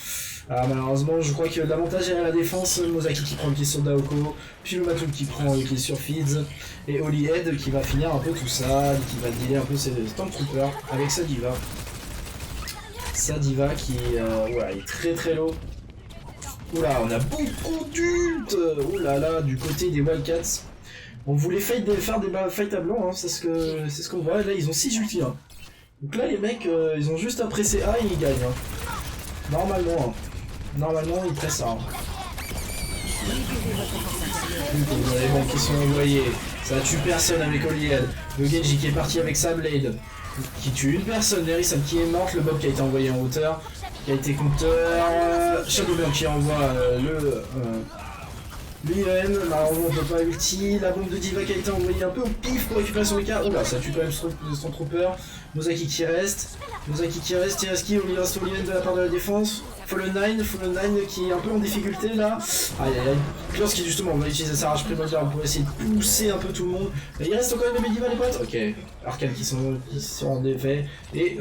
Ah, malheureusement, je crois que l'avantage est à la défense. Mozaki qui prend le kill sur Daoko, Pilumatu qui prend le kill sur Feeds, et Holyhead qui va finir un peu tout ça, qui va dealer un peu ses Stormtroopers avec sa diva. Sa diva qui ouais, est très très low. Oula, on a beaucoup d'ult. Oulala, du côté des Wildcats. On voulait faire des fights à blanc, hein, c'est ce qu'on voit. Là, ils ont 6 ultis. Hein. Donc là, les mecs, ils ont juste à presser A et ils gagnent. Hein. Normalement, ils pressent A. Hein. Les bombes qui sont envoyées. Ça tue personne avec Holyhead. Le Genji qui est parti avec sa blade. Qui tue une personne. Nerissa qui est morte. Le Bob qui a été envoyé en hauteur. Qui a été compteur. Shadowburn qui envoie l'IM, malheureusement on peut pas ulti, la bombe de Diva qui a été envoyée un peu au pif pour récupérer son écart. Oula, ça tue quand même son trooper. Mozaki qui reste, Tiraski, il reste au lien de la part de la défense. Fallen 9 qui est un peu en difficulté là. Aïe aïe aïe. Kurz qui justement va utiliser sa rage primordiale pour essayer de pousser un peu tout le monde. Mais il reste encore des Mediva les potes. Ok, Arcane qui sont en défait et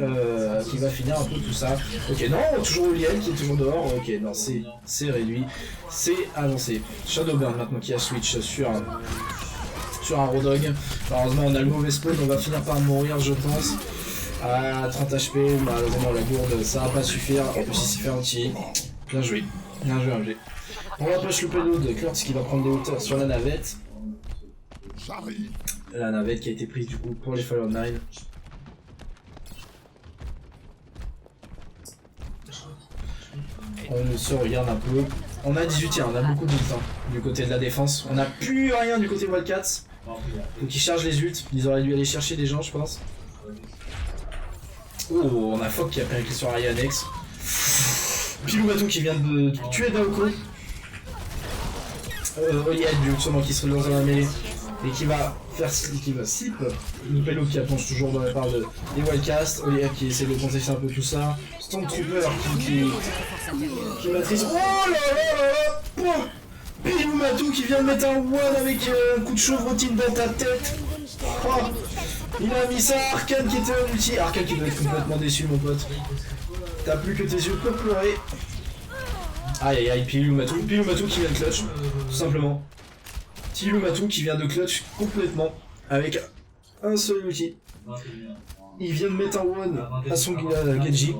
qui va finir un peu tout ça. Ok, non, toujours Oliel qui est toujours dehors. Ok, non, c'est réduit, c'est avancé. Shadowburn maintenant qui a switch sur un Rodog. Malheureusement on a le mauvais spawn, on va finir par mourir je pense. À 30 HP, malheureusement la gourde ça va pas suffire, en plus il s'est fait anti. Bien joué. On va pas choper l'eau de Kurtz qui va prendre des hauteurs sur la navette. La navette qui a été prise du coup pour les Fallen 9. On se regarde un peu. On a 18 tirs, on a beaucoup d'ult du côté de la défense. On n'a plus rien du côté Wildcats. Donc ils chargent les ults, ils auraient dû aller chercher des gens je pense. Oh, on a Fok qui a pris un kill sur Ayanex. Pilumatu qui vient de tuer Daoko. Holyhead justement qui se relance dans la mêlée et qui va slip. Nupelo qui plonge toujours dans la part des Wildcats. Holyhead qui essaie de contester un peu tout ça. Stormtrooper qui maîtrise. Oh là là là là. Pilumatu qui vient de mettre un one avec un coup de chevrotine dans ta tête. Oh. Il a mis ça, Arcane qui était en ulti. Arcane qui doit être complètement déçu mon pote. T'as plus que tes yeux pour pleurer. Aïe aïe aïe, Pilumatu qui vient de clutch, tout simplement. Pilumatu qui vient de clutch complètement avec un seul ulti. Il vient de mettre un one à son Genji.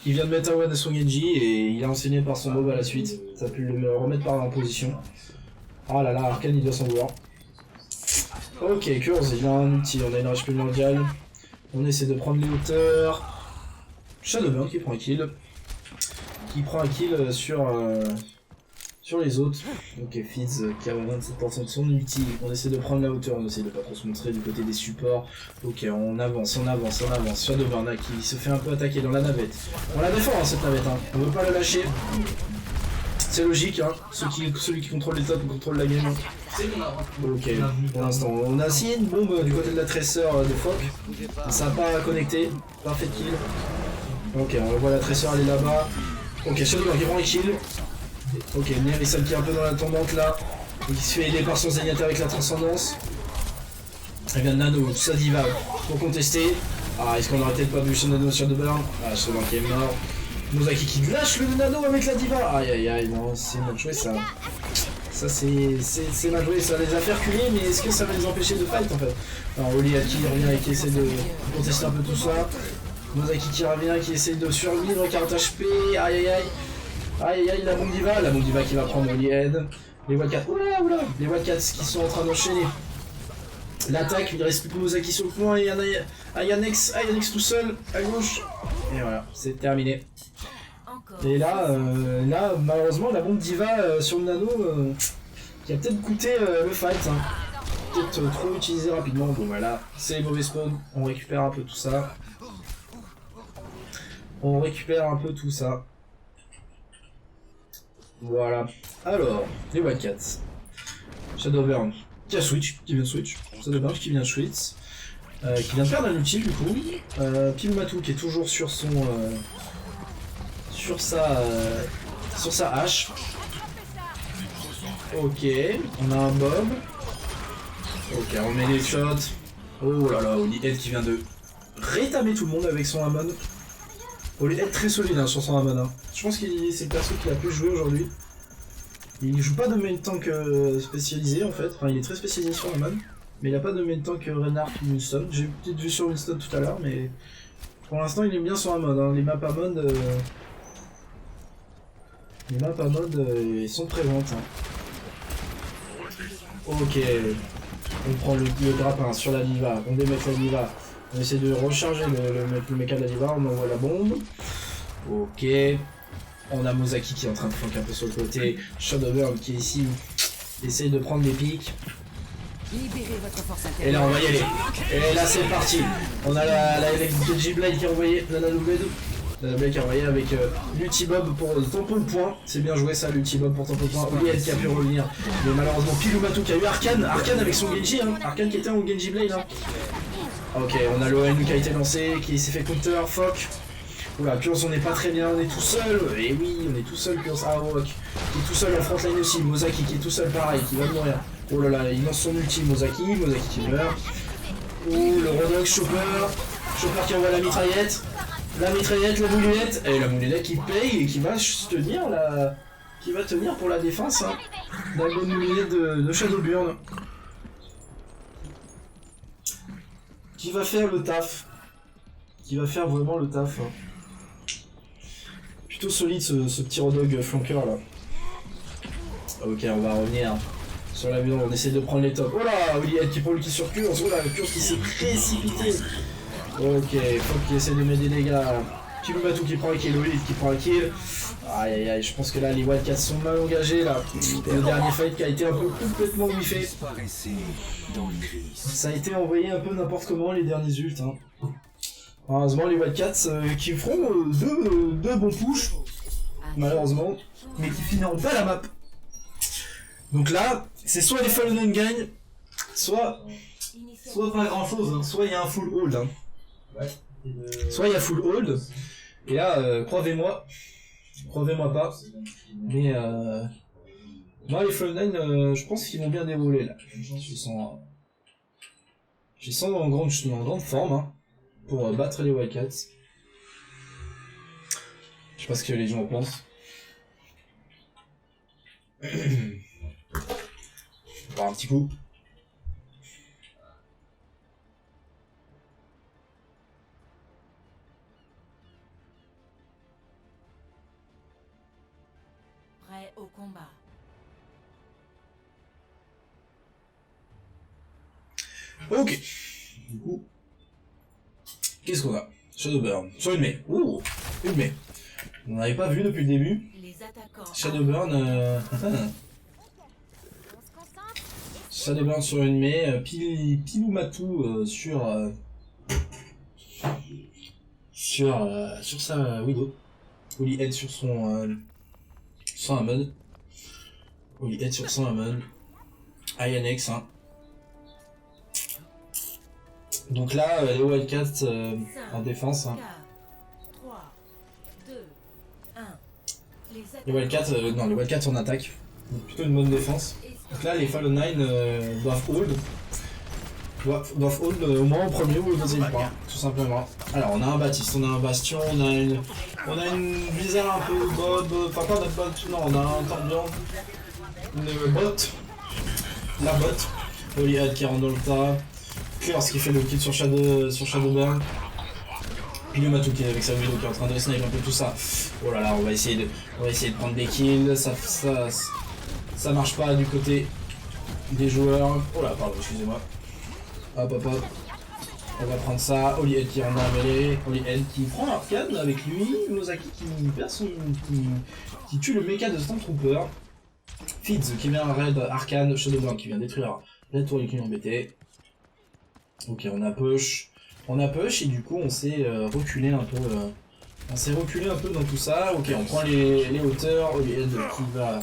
Il vient de mettre un one à son Genji et il a enseigné par son mob à la suite. Ça a pu le remettre par en position. Oh là là, Arcane il doit s'en vouloir. Ok, Kurz, il a un ulti, on a une rage primordiale. On essaie de prendre les hauteurs. Shadowburn qui prend un kill. Sur les autres. Ok, Fizz qui a 27% de son ulti. On essaie de prendre la hauteur, on essaie de pas trop se montrer du côté des supports. Ok, on avance. Shadowburn qui se fait un peu attaquer dans la navette. On la défend hein, cette navette, hein. On veut pas la lâcher. C'est logique, hein. Celui qui contrôle les tops contrôle la game. Ok, pour l'instant, on a signé une bombe du côté de la tresseur de Fok. Ça n'a pas connecté, parfait kill. Ok, on voit la tresseur, elle est là-bas. Ok, Shadowburn qui prend les kills. Ok, Nerissa qui est un peu dans la tombante là. Il se fait aider par son Zenyatta avec la transcendance. Elle vient de Nano, sa diva pour contester. Ah, est-ce qu'on aurait peut-être pas vu ce Nano sur Shadowburn? Ah, Shadowburn qui est mort. Mozaki qui lâche le Nano avec la diva. Aïe aïe aïe, non, c'est mal joué ça. Ça c'est mal joué, ça les a fait reculer, mais est-ce que ça va les empêcher de fight en fait? Alors Holyhead qui revient et qui essaie de contester un peu tout ça. Mozaki qui revient, qui essaie de survivre, 40 HP, aïe aïe aïe. Aïe aïe aïe, la bombe diva qui va prendre Holyhead. Les Wildcats, oula, les Wildcats qui sont en train d'enchaîner. L'attaque, il reste plus que Mozaki sur le point et Ayanex tout seul, à gauche. Et voilà, c'est terminé. Et là, malheureusement, la bombe diva sur le nano qui a peut-être coûté le fight. Hein. Peut-être trop utilisé rapidement. Bon voilà, c'est les mauvais spawns. On récupère un peu tout ça. Voilà. Alors, les Wildcats. Shadowburn qui a switch, qui vient de switch. Shadowburn qui vient de switch. Qui vient de perdre un ulti du coup. Pilumatu qui est toujours sur son... sur sa hache. Ok, on a un Bob. Ok, on met les shots. Oh là là, Holyhead qui vient de rétamer tout le monde avec son Hamon. Oli est très solide hein, sur son Amon. Hein. Je pense que c'est le perso qui a plus joué aujourd'hui. Il joue pas de main tank spécialisé en fait, enfin il est très spécialisé sur Amon. Mais il a pas de main tank Reinhardt ou Winston. J'ai peut-être vu sur Winston tout à l'heure, mais pour l'instant il est bien sur Amon. Hein. Les maps Amon, ils sont présentes. Hein. Ok, on prend le grappin sur la diva, on démet la diva, on essaie de recharger le mecha de la diva, on envoie la bombe. Ok, on a Mozaki qui est en train de flanquer un peu sur le côté, Shadowburn qui est ici, essaye de prendre des pics. Libérez votre force intérieure. Et là on va y aller. Et là c'est parti. On a la Genji Blade qui est envoyée, la Blade qui est envoyée avec l'Ultibob pour tampon le point. C'est bien joué ça, l'Ultibob pour tampon le point. Olied qui a pu revenir. Mais malheureusement Pilumatu qui a eu Arcane. Arcane avec son Genji, hein. Arcane qui était en Genji Blade. Hein. Ok, on a l'ON qui a été lancé, qui s'est fait counter, Fock. Oula, Kurz on n'est pas très bien, on est tout seul. Et oui, on est tout seul, Kurz. Ah, Rock qui est tout seul en frontline aussi. Mozaki qui est tout seul pareil, qui va mourir. Oh là là, il lance son ulti, Mozaki qui meurt. Ouh, le Rodox, Chopper qui envoie la mitraillette, la moulinette, et la moulinette qui paye et qui va tenir pour la défense, hein. La bonne moulinette de Shadowburn. Qui va faire le taf. Qui va faire vraiment le taf. Hein. Plutôt solide ce petit Rodog flanqueur là. Ok, on va revenir. Sur la vue, on essaie de prendre les tops. Oh là, Olied qui prend le kill sur Kurz. Oh là, Kurz qui s'est précipité. Ok, Fock qui essaie de mettre des dégâts. Pilumatu qui prend un kill, Olied qui prend un kill. Aïe aïe aïe, je pense que là les Wildcats sont mal engagés là. Le dernier fight qui a été un peu complètement whiffé. Ça a été envoyé un peu n'importe comment les derniers ults. Hein. Heureusement les Wildcats qui feront deux bons push, malheureusement, mais qui finiront pas la map. Donc là, c'est soit les Fallen Nine gagnent, soit pas grand chose, hein. Soit il y a un full hold. Hein. Ouais. Soit il y a full hold, et là, croyez-moi pas, mais moi les Fallen Nine, je pense qu'ils vont bien dérouler là. Ils sont en grande forme hein, pour battre les Wildcats. Je sais pas ce que les gens en pensent. Voir un petit coup. Prêt au combat. Ok. Du coup, qu'est-ce qu'on a? Shadowburn. Sur une Mei. Ouh, une Mei. On n'avait pas vu depuis le début. Les attaquants. Shadowburn. Shadowburn sur une Mei. Pilumatu sur sa Widow. Olied sur son Amon. Olied sur son Amon. INX hein. Donc là, les Wildcats en défense. Hein. 3, 2, 1. Les Wildcats en attaque. Donc plutôt une bonne défense. Donc là, les Fallen Nine doivent hold. Doivent hold au moins au premier ou au deuxième point, tout simplement. Alors on a un Baptiste, on a un Bastion, on a une Blizzard un peu bob, enfin pas notre bot, non, on a un Torbjorn, une bot, la bot, Olied qui rentre dans le tas, Kurz qui fait le kill sur Shadowburn, Pilumatu qui est avec sa vidéo qui est en train de snipe un peu tout ça. Oh là là, on va essayer de prendre des kills, ça marche pas du côté des joueurs. Oh là, pardon, excusez-moi. Hop hop hop. On va prendre ça. Olied qui rentre dans la mêlée. Olied qui prend Arcane avec lui. Mozaki qui tue le mecha de Stormtrooper. Fizz qui vient raid Arcane. Shadowburn qui vient détruire la tour qui embêté. Ok, on a push. Et du coup on s'est reculé un peu. On s'est reculé un peu dans tout ça. Ok, on prend les hauteurs. Olied qui va.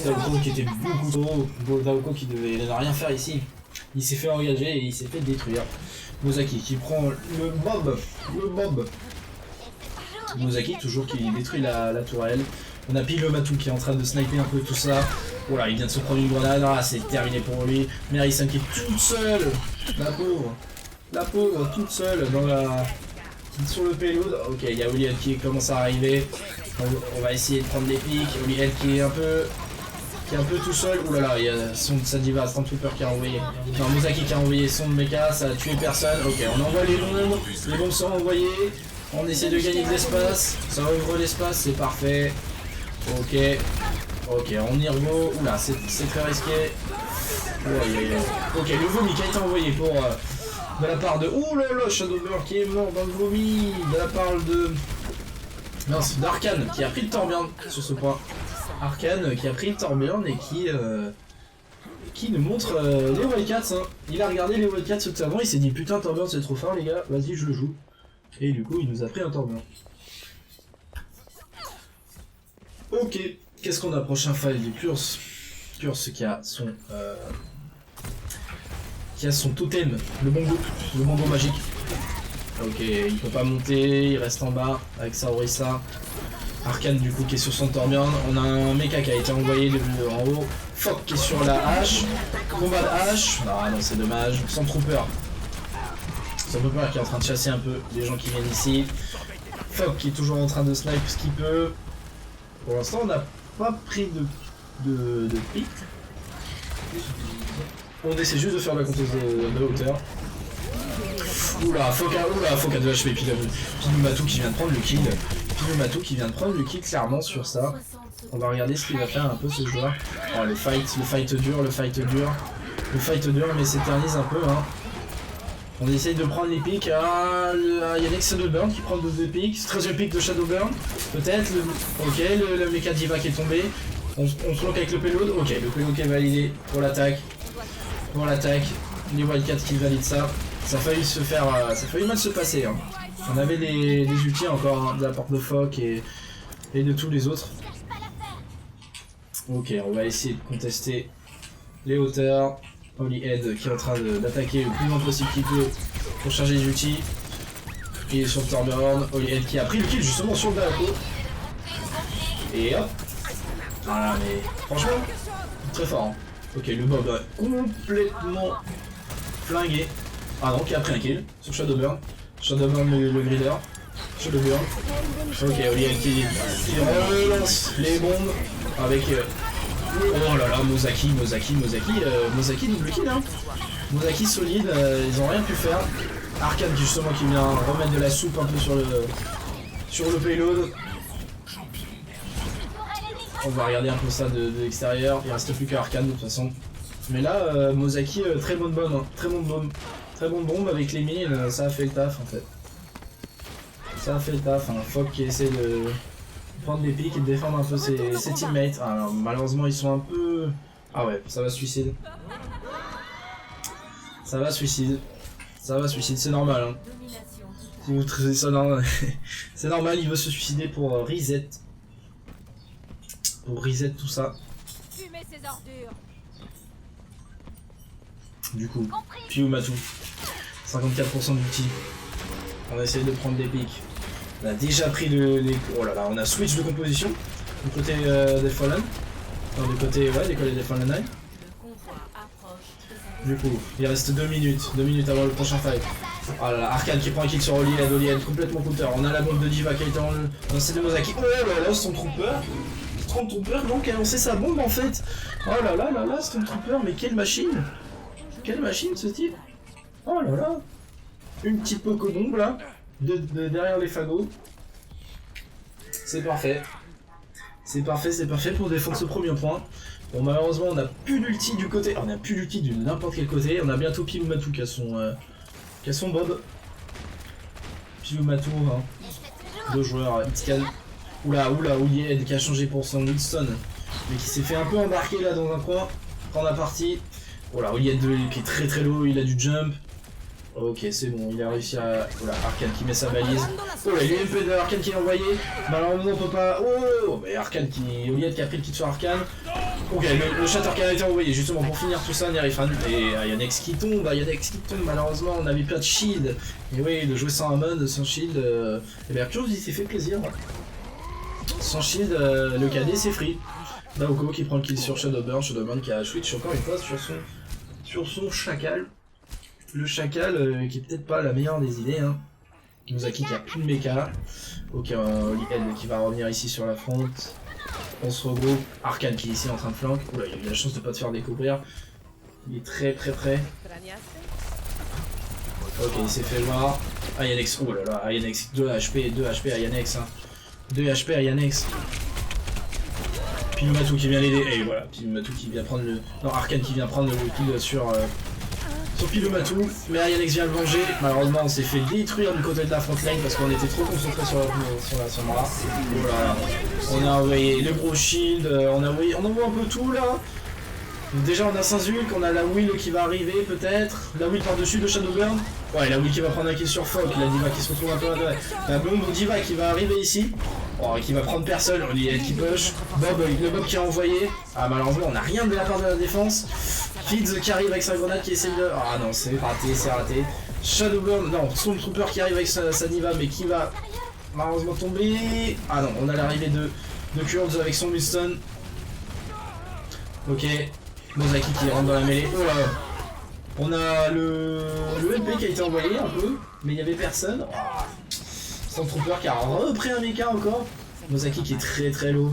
Daoko qui était beaucoup trop. Daoko qui devait rien faire ici. Il s'est fait engager et il s'est fait détruire. Mozaki qui prend le bob. Mozaki toujours qui détruit la tourelle. On a Pilumatu qui est en train de sniper un peu tout ça. Voilà, il vient de se prendre une grenade. Ah, c'est terminé pour lui. Mary-san qui est toute seule. La pauvre toute seule dans sur le payload. Ok, il y a Olied qui commence à arriver. On va essayer de prendre les pics. Olied qui est un peu tout seul. Ouh là là, il y a sa diva Stormtrooper qui a envoyé. Enfin, Mozaki qui a envoyé son mecha, ça a tué personne. Ok, on envoie les bombes sont envoyées. On essaie de gagner de l'espace. Ça ouvre l'espace, c'est parfait. Ok, on y rego. Oula, c'est très risqué. Ok, le vomi qui a été envoyé pour de la part de. Ouh là là, Shadowburn qui est mort dans le vomi. De la part de. Mince, d'Arkane qui a pris le Torbjorn sur ce point. Arcane qui a pris le Torbjorn et qui nous montre les Wildcats. Hein. Il a regardé les Wildcats tout avant, il s'est dit putain Torbjorn c'est trop fort les gars, vas-y je le joue. Et du coup il nous a pris un Torbjorn. Ok, qu'est-ce qu'on a prochain file du Curse. Curse qui a son totem, le bongo magique. Ok, il peut pas monter, il reste en bas avec sa Orisa. Arcane du coup qui est sur son Torbjorn, on a un mecha qui a été envoyé de en haut, Fok qui est sur la hache, combat de hache, ah non c'est dommage, Stormtrooper qui est en train de chasser un peu les gens qui viennent ici, Fok qui est toujours en train de snipe ce qu'il peut, pour l'instant on n'a pas pris de pic, on essaie juste de faire la conteste de hauteur. Oula, Fok a de HP, puis Pilumatou qui vient de prendre le kill. Pilumatou qui vient de prendre le kill clairement sur ça. On va regarder ce qu'il va faire un peu ce joueur. Oh, le fight dure mais s'éternise un peu. Hein. On essaye de prendre les pics. Ah, il y a Nex Shadowburn qui prend 2 pics. 13e pic de Shadowburn. Peut-être. Ok, le mecha diva qui est tombé. On se bloque avec le payload. Ok, le payload qui est validé pour l'attaque. Les Wildcats qui valident ça. Ça a failli mal se passer. Hein. On avait des ultis encore hein, de la part de Fok et de tous les autres. Ok, on va essayer de contester les hauteurs. Olied qui est en train d'attaquer le plus loin possible qu'il peut pour charger les ultis. Il est sur le Torbjorn. Olied qui a pris le kill justement sur le Dalaco. Et hop. Voilà, mais franchement, très fort. Hein. Ok, le Bob complètement flingué. Ah non, qui a pris un kill sur Shadowburn. Shadowburn le grider. Shadowburn. Ok, Olied qui relance les bombes avec. Oh là là, Mozaki double kill hein. Mozaki solide, ils ont rien pu faire. Arcane justement qui vient remettre de la soupe un peu sur le payload. On va regarder un peu ça de l'extérieur, il reste plus qu'Arcane de toute façon. Mais là, Mozaki, très bonne bombe, hein. Très bonne bombe avec les mines, ça a fait le taf en fait. Ça a fait le taf, hein. Fok qui essaie de prendre des pics et de défendre un peu ses teammates. Alors malheureusement ils sont un peu... Ah ouais, ça va suicide. Ça va suicide, c'est normal. Hein. Si vous trouvez ça normal, c'est normal, il veut se suicider pour reset. Pour reset tout ça. Du coup, Pilumatou, 54% d'ulti. On va essayer de prendre des pics. On a déjà pris les... Oh là là, on a switch de composition du côté des Fallen. Enfin, du côté des Fallen 9. Du coup, il reste 2 minutes avant le prochain fight. Oh là là, Arcane qui prend un kill sur Olied complètement counter. On a la bombe de Diva qui a été lancée de Mozaki. Oh là là, Stormtrooper donc a lancé sa bombe en fait. Oh là là, Stormtrooper, mais quelle machine ce type. Oh là là. Une petite poco-bombe là, derrière les fagots. C'est parfait. C'est parfait pour défendre ce premier point. Bon malheureusement on n'a plus d'ulti du côté. On n'a plus d'ulti de n'importe quel côté. On a bientôt Pilumatou qui a son Bob. Pilumatou, hein. 2 joueurs, Itzkan. Oula, Olied qui a changé pour son Woodstone. Mais qui s'est fait un peu embarquer là dans un coin. Prendre la partie. Voilà, Olied qui est très low, il a du jump. Ok, c'est bon, il a réussi à... Voilà, Arcane qui met sa balise. Oh là, l'UMP de Arcane qui est envoyé. Malheureusement, on peut pas... Oh, mais Arcane qui... Olied qui a pris le kit sur Arcane. Ok, le Shatter qui a été envoyé, justement, pour finir tout ça, Nerifan. Et il y a Nex qui tombe, malheureusement, on n'avait pas de shield. Et oui, de jouer sans Hammond, sans shield... Et bien, Kurz, il s'est fait plaisir. Sans shield, le KD, c'est free. Daoko qui prend le kill sur Shadowburn qui a switch encore une fois sur son chacal. Le chacal qui est peut-être pas la meilleure des idées, hein. Mozaki qui a plus de mecha. Ok, Olied qui va revenir ici sur la front. On se regroupe. Arcane qui est ici en train de flank. Oula, il a eu la chance de pas te faire découvrir. Il est très près. Ok, il s'est fait voir. Ayanex, oh là là, Ayanex, 2 HP Ayanex. Hein. 2 HP Ayanex. Pilumatou qui vient l'aider. Et voilà, Pilumatou qui vient prendre le. Non, Arcane qui vient prendre le kill sur Pilumatou. Mais Ayanex vient le venger. Malheureusement, on s'est fait détruire du côté de la frontline parce qu'on était trop concentré sur la Sombra. Oh là là. On a envoyé le gros shield, on envoie un peu tout là. Donc déjà on a Saint-Zulk, on a la Will qui va arriver peut-être. La Will par-dessus de Shadowburn. Ouais, la Will qui va prendre un kill sur Fog, la Diva qui se retrouve un peu à l'intérieur. La bombe Diva qui va arriver ici. Oh, qui va prendre personne, on est qui push. Bob, le Bob qui a envoyé. Ah malheureusement on a rien de la part de la défense. Fids qui arrive avec sa grenade qui essaie de... Ah non, c'est raté. Shadowburn, non, Stormtrooper qui arrive avec sa Diva mais qui va malheureusement tomber. Ah non, on a l'arrivée de Kurz avec son Winston. Ok. Mozaki qui rentre dans la mêlée. Oh là. On a le MP qui a été envoyé un peu, mais il n'y avait personne. Oh. Stormtrooper qui a repris un mecha encore. Mozaki qui est très low.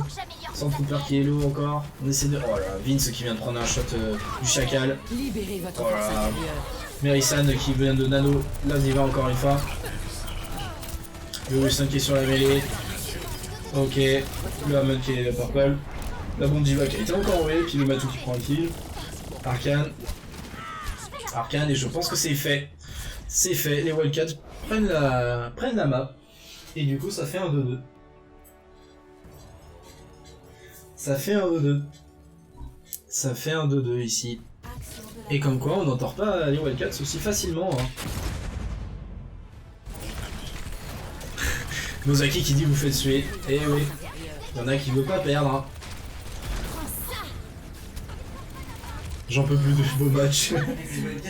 Stormtrooper qui est low encore. On essaie de... Oh là, Vince qui vient de prendre un shot du chacal. Libérez votre Oh là. Merisan qui vient de nano. La Diva encore une fois. Le Winston qui est sur la mêlée. Ok. Le Hammond qui est purple. La bombe Diva qui a été encore envoyée, puis le Matou qui prend un kill. Arcane, et je pense que c'est fait. C'est fait, les Wildcats prennent la map. Et du coup, ça fait un 2-2. Ça fait un 2-2. Ça fait un 2-2 ici. Et comme quoi, on n'entend pas les Wildcats aussi facilement. Hein. Mozaki qui dit vous faites suer. Eh oui, il y en a qui veut pas perdre. Hein. J'en peux plus de ce beau match.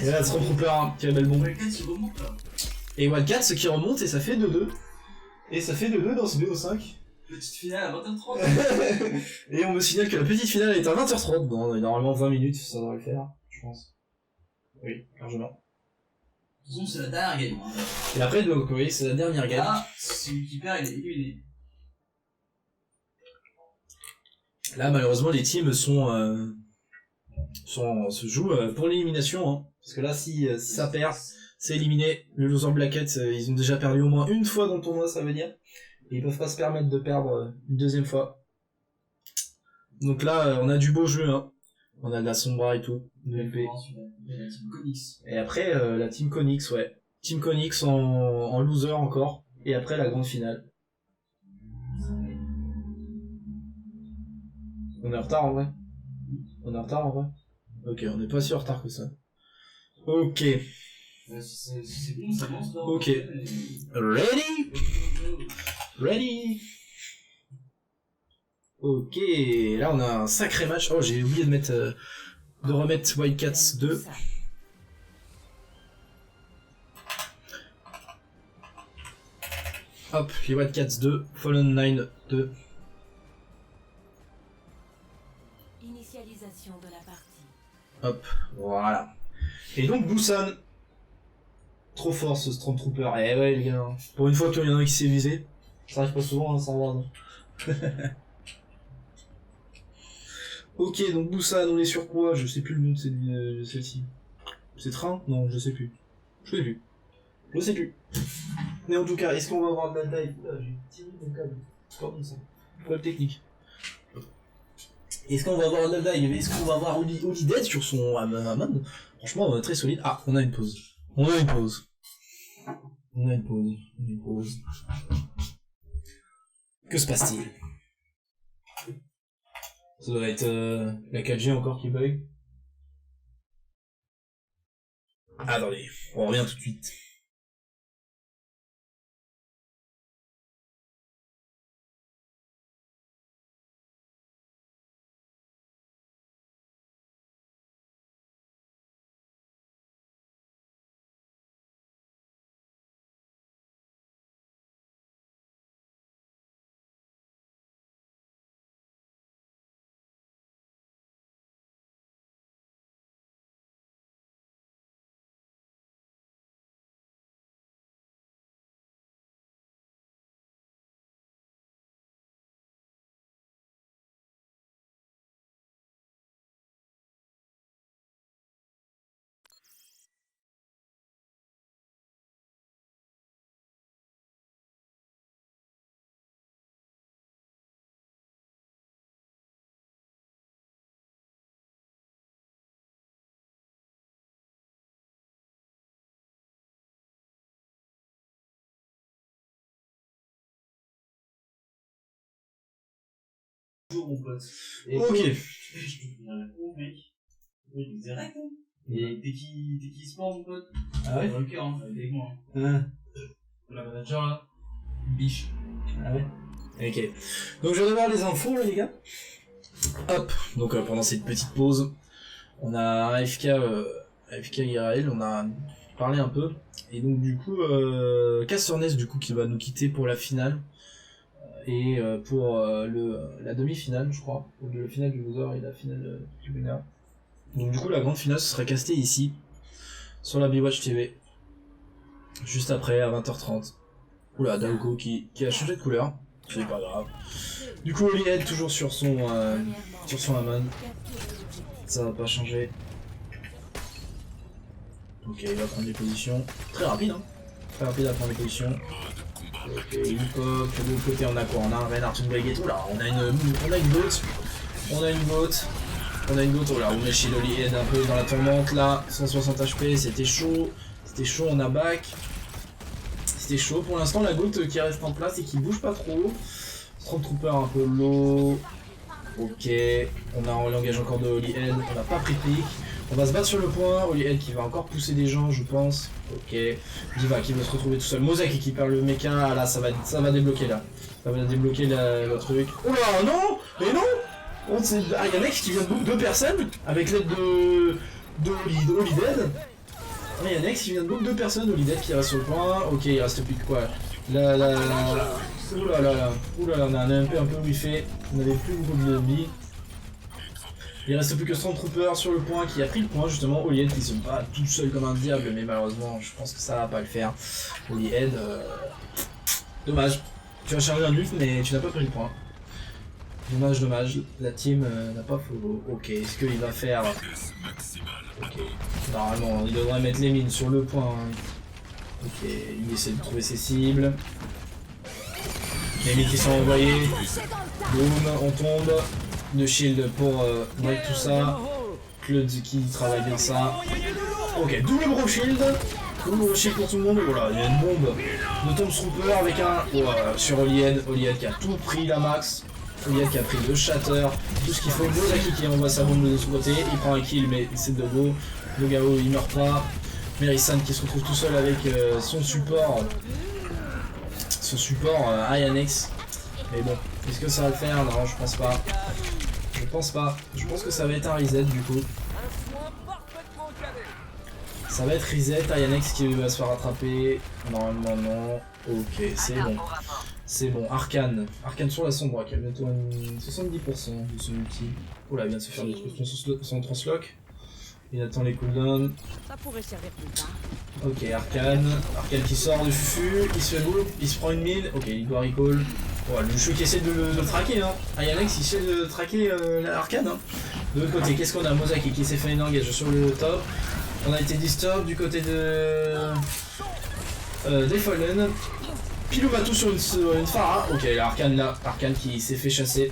Et là, Stormtrooper, hein, qui a belle bombe. Et Wildcats qui remonte et ça fait 2-2. Et ça fait 2-2 dans ce BO5. Petite finale à 20h30. Et on me signale que la petite finale est à 20h30. Bon, normalement 20 minutes, ça devrait le faire, je pense. Oui, largement. De toute façon, c'est la dernière game. Hein. Et après, donc, oui, c'est la dernière game. Ah, celui qui perd, il est éliminé. Là, malheureusement, les teams se jouent pour l'élimination. Hein. Parce que là, si ça perd, c'est éliminé. Les Loser Blackets, ils ont déjà perdu au moins une fois dans le tournoi, ça veut dire. Et ils peuvent pas se permettre de perdre une deuxième fois. Donc là, on a du beau jeu. Hein. On a de la Sombra et tout. De LP. Et après, la Team Konix, ouais. Team Konix en loser encore. Et après, la grande finale. On est en retard en vrai. Ok, on n'est pas si en retard que ça. Ok. C'est bon, ça avance là. Ok. Ready. Ok, là on a un sacré match. Oh, j'ai oublié de remettre Wildcats 2. Hop, les Wildcats 2, Fallen 9 2. Initialisation de la partie. Hop, voilà. Et donc Busan. Trop fort ce Stormtrooper. Eh ouais les gars. Pour une fois qu'il y en a un qui s'est visé. Ça arrive pas souvent hein, sans voir. Ok, donc Busan, on est sur quoi? Je sais plus le nom de celle-ci. C'est Train? Non, je sais plus. Je sais plus. Mais en tout cas, est-ce qu'on va avoir de la dive? Là, j'ai tiré mon câble. Comme ça. Problème technique. Est-ce qu'on va avoir de la dive? Est-ce qu'on va avoir Holidead sur son Hammond? Franchement, très solide. Ah, on a une pause. Que se passe-t-il? Ça doit être la 4G encore qui bug. Attendez, on revient tout de suite. Bonjour mon pote. Et Ok. je te fais un con mec. Oui, je me disais rien. Et t'es qui sport mon pote? Ah ouais? Dans le cœur, hein, avec moi. La manager là. Biche. Ah ouais? Ok. Donc je vais devoir les infos là les gars. Hop. Donc pendant cette petite pause, on a AFK IRL, on a parlé un peu. Et donc du coup, Casterness du coup qui va nous quitter pour la finale. Et pour la demi-finale je crois. Le finale du loser et la finale du winner. Donc du coup la grande finale ce sera casté ici. Sur la Bwatch TV. Juste après à 20h30. Oula, Daoko qui a changé de couleur. C'est pas grave. Du coup Olied toujours sur son Amon. Ça va pas changer. Ok, il va prendre des positions. Très rapide hein. Très rapide à prendre des positions. Ok, une coque, de l'autre côté on a quoi? On a un Reinhardt, une baguette. Oula, on a une botte. On a une botte. Oh là, on est chez Olied un peu dans la tourmente là. 160 HP, c'était chaud. On a back. C'était chaud. Pour l'instant la goutte qui reste en place et qui bouge pas trop. Stormtrooper un peu low. Ok, on l'engage encore de Olied, on n'a pas pris de pique. On va se battre sur le point, Olied qui va encore pousser des gens je pense. Ok, Diva qui va se retrouver tout seul. Mozaki qui perd le mecha, ah, là ça va débloquer là. Ça va débloquer le truc. Oh là non! Mais non! Il y a un mec qui vient de book 2 personnes avec l'aide de Olied. Il y a un ex qui vient de book 2 personnes, Olied qui reste sur le point. Ok, il reste plus que quoi? Oulala, on a un MP un peu whiffé, on n'avait plus beaucoup de vie. Il reste plus que Stormtrooper sur le point qui a pris le point justement. Olied qui se bat tout seul comme un diable, mais malheureusement je pense que ça va pas le faire. Olied, dommage. Tu as chargé un ult mais tu n'as pas pris le point. Dommage. La team n'a pas follow. Ok, est-ce qu'il va faire... Ok, normalement il devrait mettre les mines sur le point. Ok, il essaie de trouver ses cibles. Les mines qui sont envoyées. Boum, on tombe. Le shield pour break tout ça. Claude qui travaille bien ça. Ok, double gros shield. Double shield pour tout le monde. Voilà, il y a une bombe de Stormtrooper avec un... sur Olied qui a tout pris la max. Olied qui a pris le shatter. Tout ce qu'il faut. Mozaki qui envoie sa bombe de son côté. Il prend un kill mais c'est de go. Le Gao il meurt pas. Merisan qui se retrouve tout seul avec son support. Ayanex. Mais bon, est-ce que ça va le faire? Non, je pense pas. Je pense que ça va être un reset du coup. Ça va être reset, Ayanex qui va se faire rattraper. Normalement non. Ok, c'est bon. Arcane sur la sombre, qui a bientôt 70% de son ulti. Oh là, il vient de se faire détruire son translock. Il attend les cooldowns. Ça pourrait servir plus tard. Ok, Arcane qui sort de fufu, il se fait boule, il se prend une mine. Ok, il doit recall. Oh, le chou qui essaie de le traquer hein. Ayanex il essaie de traquer Arcane hein. De l'autre côté, qu'est-ce qu'on a? Mozaki qui s'est fait une engage sur le top. On a été disturb du côté de... des Fallen. Pilumatu sur une Pharah. Ok, Arcane là, Arcane qui s'est fait chasser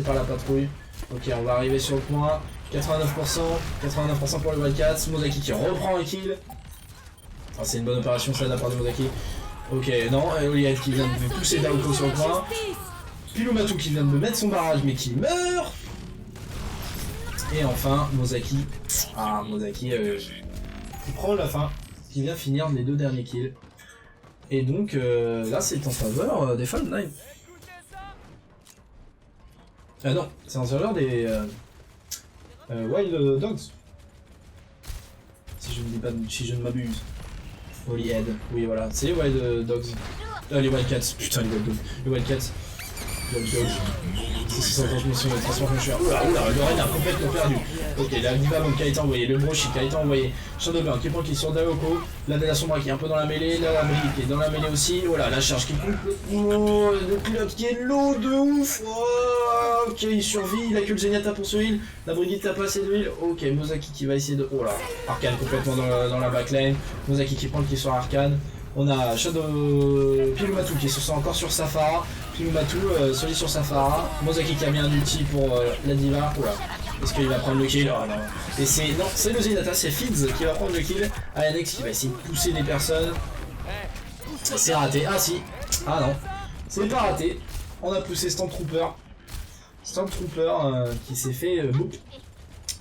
par la patrouille. Ok, on va arriver sur le point. 89% pour les Wildcats. Mozaki qui reprend un kill. Ah, c'est une bonne opération ça de la part de Mozaki. Ok, non, Olied qui vient de pousser Daoko sur le point. Pilumatu qui vient de mettre son barrage mais qui meurt. Et enfin, Mozaki. Ah, Mozaki qui prend la fin. Qui vient finir les 2 derniers kills. Et donc là c'est en faveur des fans Nine. Ah non, c'est en faveur des Wild Dogs. Si je ne m'abuse. Olied, oui voilà, c'est les Wild Dogs. Les Wildcats, putain les Wild Dogs. Les Wildcats. Wild Dogs. C'est 630 missions de transformation. Oula, le raid a complètement perdu. Ok, la Diva qui a été envoyée, le Broshi qui a été envoyé, Shadowburn qui prend qui sur Daoko, la Della Sombra qui est un peu dans la mêlée, la Brie qui est dans la mêlée aussi, voilà, la charge qui est complètement... le pilote qui est low de ouf. Oh, ok, il survit, il a que le Zenyatta pour ce heal, la Brigitte n'a pas assez de heal, ok, Mozaki qui va essayer de... Oh là, Arcane complètement dans la backlane, Mozaki qui prend le kill sur Arcane, on a Pilumatu qui se sent encore sur Safara, Pilumatu solide sur Safara, Mozaki qui a mis un ulti pour la Diva, oula. Est-ce qu'il va prendre le kill? Oh non. Et c'est le Zenyatta, c'est Fids qui va prendre le kill. Ayanex qui va essayer de pousser des personnes. C'est raté. Ah si. Ah non. C'est pas raté. On a poussé Stormtrooper. Stormtrooper qui s'est fait boop.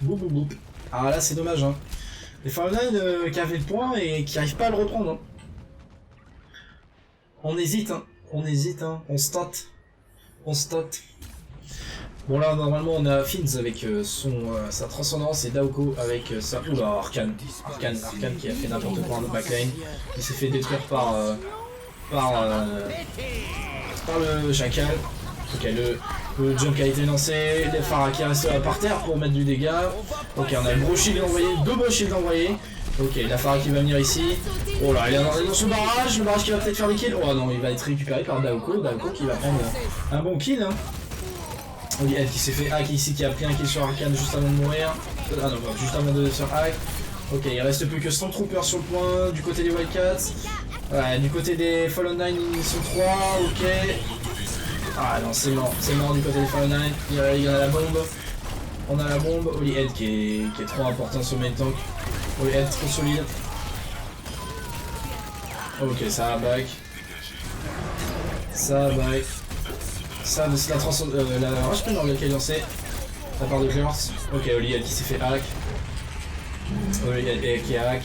Boop boop boop. Ah là c'est dommage hein. Les Fallen qui avaient le point et qui arrivent pas à le reprendre. Hein. On hésite hein. On hésite hein. On stat. On stat. Bon là normalement on a Fins avec sa transcendance et Daoko avec sa... Oula Arcane qui a fait n'importe quoi en backlane. Qui s'est fait détruire par le chacal. Ok, le jump qui a été lancé, les Pharah qui restent par terre pour mettre du dégât. Ok, on a le gros shield envoyé, 2 gros shields envoyés. Ok, la Pharah qui va venir ici. Oh là, elle est dans son barrage, le barrage qui va peut-être faire des kills. Oh non, il va être récupéré par Daoko qui va prendre un bon kill. Hein. Oui, elle qui s'est fait hack ici, qui a pris un kill sur Arcane juste avant de mourir. Ah non, juste avant de se faire hack. Ok, il reste plus que Stormtrooper sur le point, du côté des Wildcats. Ouais, du côté des Fallen 9, ils sont 3, ok. Ah non, c'est mort du côté des Fallen 9. Il y en a la bombe. On a la bombe. Holy Head qui est trop important sur le main tank. Holy Head trop solide. Ok, ça va back. Ça va back. Ça, c'est la rush pin qui est lancée. La part de Clearance. Ok, Holy Head qui s'est fait hack. Holy Head qui est hack.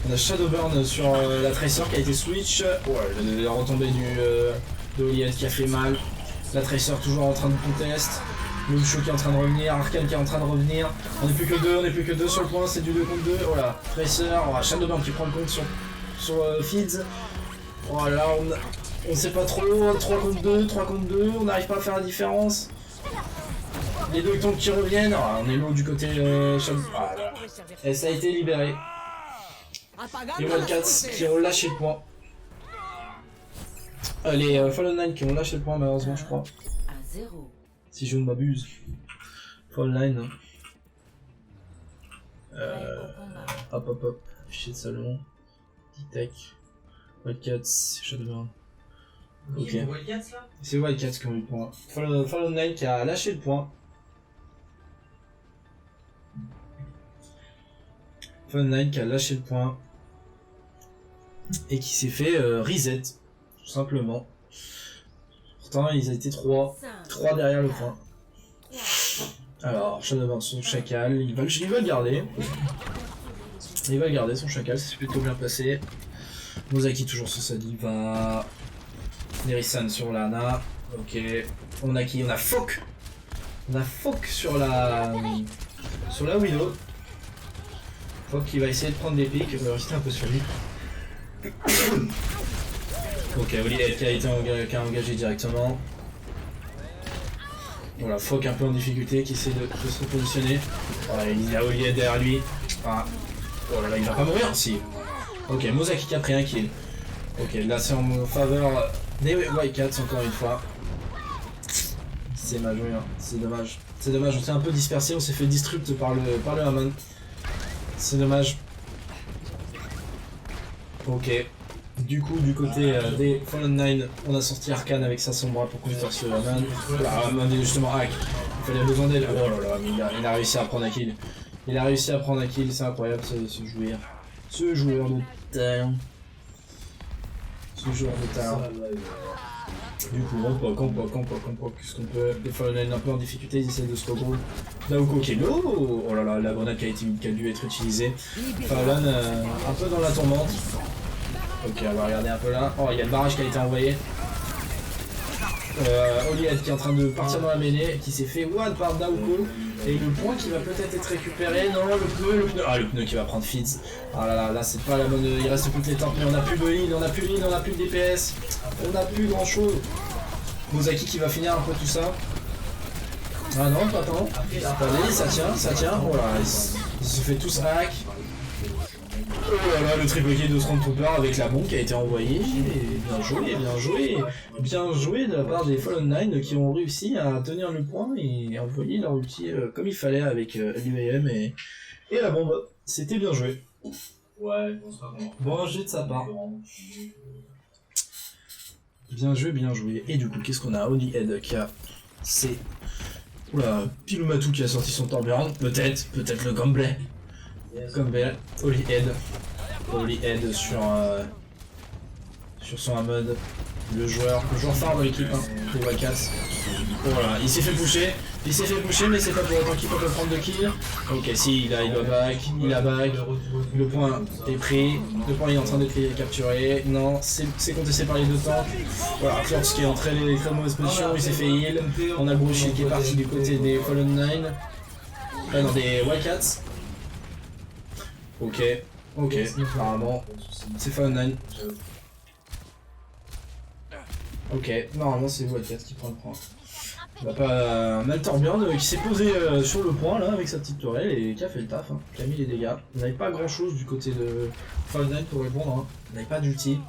On a Shadowburn sur la Tracer qui a été switch. Ouais, la retombée de Holy Head qui a fait mal. La Tracer toujours en train de contest. Lumsho qui est en train de revenir. Arcane qui est en train de revenir. On n'est plus que deux sur le point. C'est du 2 contre 2. Voilà. Tracer. Oh, Shadowburn qui prend le compte sur Feeds. Voilà, on sait pas trop. 3 contre 2. On n'arrive pas à faire la différence. Les deux tanks qui reviennent. Oh, on est low du côté Shadowburn. Voilà. Et ça a été libéré. Les Wildcats qui ont lâché le point. Les Fallen 9 qui ont lâché le point malheureusement je crois. Si je ne m'abuse. Fallen 9. Hop. Fichier de salon. D-Tech. Wildcats. Shadowburn. Ok. C'est Wildcats qui ont eu le point. Fallen 9 qui a lâché le point. Fallen 9 qui a lâché le point. Et qui s'est fait reset. Tout simplement. Pourtant, ils étaient 3 derrière le point. Alors, Shadowburn son chacal, il va le garder. Il va garder son chacal, c'est plutôt bien placé. Mozaki toujours sur sa diva. Nerisan sur Lana. Ok. On a qui? On a Fok. On a Fok sur la Widow. Fok qui va essayer de prendre des pics. On va rester un peu sur lui. Ok, Olivier qui a engagé directement. Voilà, Fok un peu en difficulté qui essaie de se repositionner. Voilà, il y a Olivier derrière lui. Ah. Oh là là, il va pas mourir si. Ok, Mozaki qui a pris un kill. Ok, là c'est en faveur des Wildcats encore une fois. C'est mal joué, hein. C'est dommage. C'est dommage, on s'est un peu dispersé, on s'est fait disrupt par le Hammond. C'est dommage. Ok. Du coup, du côté des Fallen 9, on a sorti Arcane avec sa sombra pour conduire ce Hammond. Voilà, Hammond est justement hack. Il fallait besoin d'aide. Oh là là, mais il a réussi à prendre un kill. Il a réussi à prendre un kill, c'est incroyable ce joueur. Ce joueur de talent. Ce joueur de talent. Du coup, on poke, qu'est-ce qu'on peut. Les Fallen 9 un peu en difficulté, ils essaient de se regrouper. Daoko qui est low. Oh là là, la grenade qui a dû être utilisée. Fallen un peu dans la tourmente. Ok, on va regarder un peu là. Oh, il y a le barrage qui a été envoyé. Oliad qui est en train de partir dans la mêlée, qui s'est fait one par Daoko. Et le point qui va peut-être être récupéré. Non, le pneu. Ah, le pneu qui va prendre Fitz. Ah là là, là c'est pas la bonne. Il reste plus que les tempes, mais on a plus de heal, on a plus de DPS. On a plus grand chose. Mozaki qui va finir un peu tout ça. Ah non, pas tant. Attendez, ça tient. Oh là, ils se fait tous hack. Oh là là, le triple kill de Stormtrooper avec la bombe qui a été envoyée. Bien joué de la part des Fallen 9 qui ont réussi à tenir le point et envoyer leur ulti comme il fallait avec l'UAM et la bombe. C'était bien joué. Ouais, je pense pas qu'on... Bon jeu de sa part. Bien joué. Et du coup, qu'est-ce qu'on a? Holy Head qui a... C'est... Oula, Pilumatu qui a sorti son Torbian. Peut-être le gameplay. Campbell, Holy Head sur son Hammond. le joueur phare de l'équipe, hein, les Wildcats. Voilà, il s'est fait pousser, mais c'est pas pour autant qu'il peut pas prendre de kill. Ok, si, il a back, le point est pris, le point est en train d'être capturé. Non, c'est contesté par les deux tanks. Voilà, Force qui est en très mauvaise position, il s'est fait heal. On a Bruce qui est parti du côté des Fallen 9. Non, des Wildcats. Ok, apparemment, c'est Fallen 9. Ok, normalement c'est Wildcats qui prend le point. On va pas mal Torbjorn qui s'est posé sur le point là avec sa petite tourelle et qui a fait le taf, hein, qui a mis les dégâts. On n'avait pas grand chose du côté de Fallen 9 pour répondre, hein. On n'avait pas d'ulti.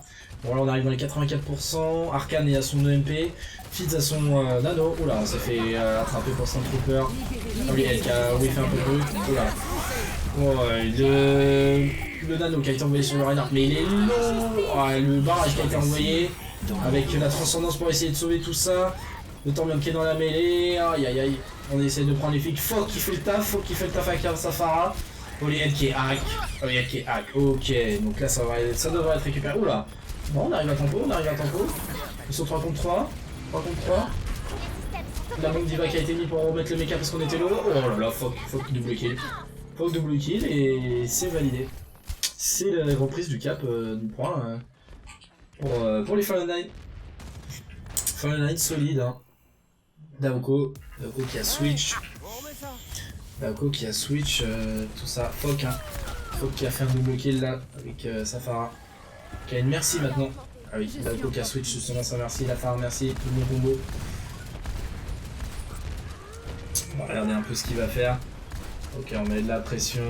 Bon là on arrive dans les 84%, Arcane est à son EMP, Fizz à son nano. Oula, on s'est fait attraper pour Stormtrooper. Ah oui, elle qui a fait un peu de bruit. Oula. Ouais, le nano qui a été envoyé sur le Reinhardt, mais il est long. Ouais, le barrage qui a été envoyé avec la transcendance pour essayer de sauver tout ça. Le Torbjorn qui est dans la mêlée, aïe aïe aïe, on essaie de prendre les flics. Fogg qui fait le taf, avec Safara. Olied qui est hack, ok, donc là ça devrait être récupéré. Oula, bon on arrive à tempo, Ils sont 3 contre 3, La bombe diva qui a été mise pour remettre le mecha parce qu'on était low. Oh là là, Fogg double kill et c'est validé. C'est la reprise du cap du point pour les Fallen 9. Fallen 9 solide, hein. Daoko qui a switch. Tout ça. Fogg qui a fait un double kill là avec Safara. Qui a une merci maintenant. Ah oui, Daoko qui a switch justement sa merci, la Farah merci, tout le bon combo. On va regarder un peu ce qu'il va faire. Ok, on met de la pression,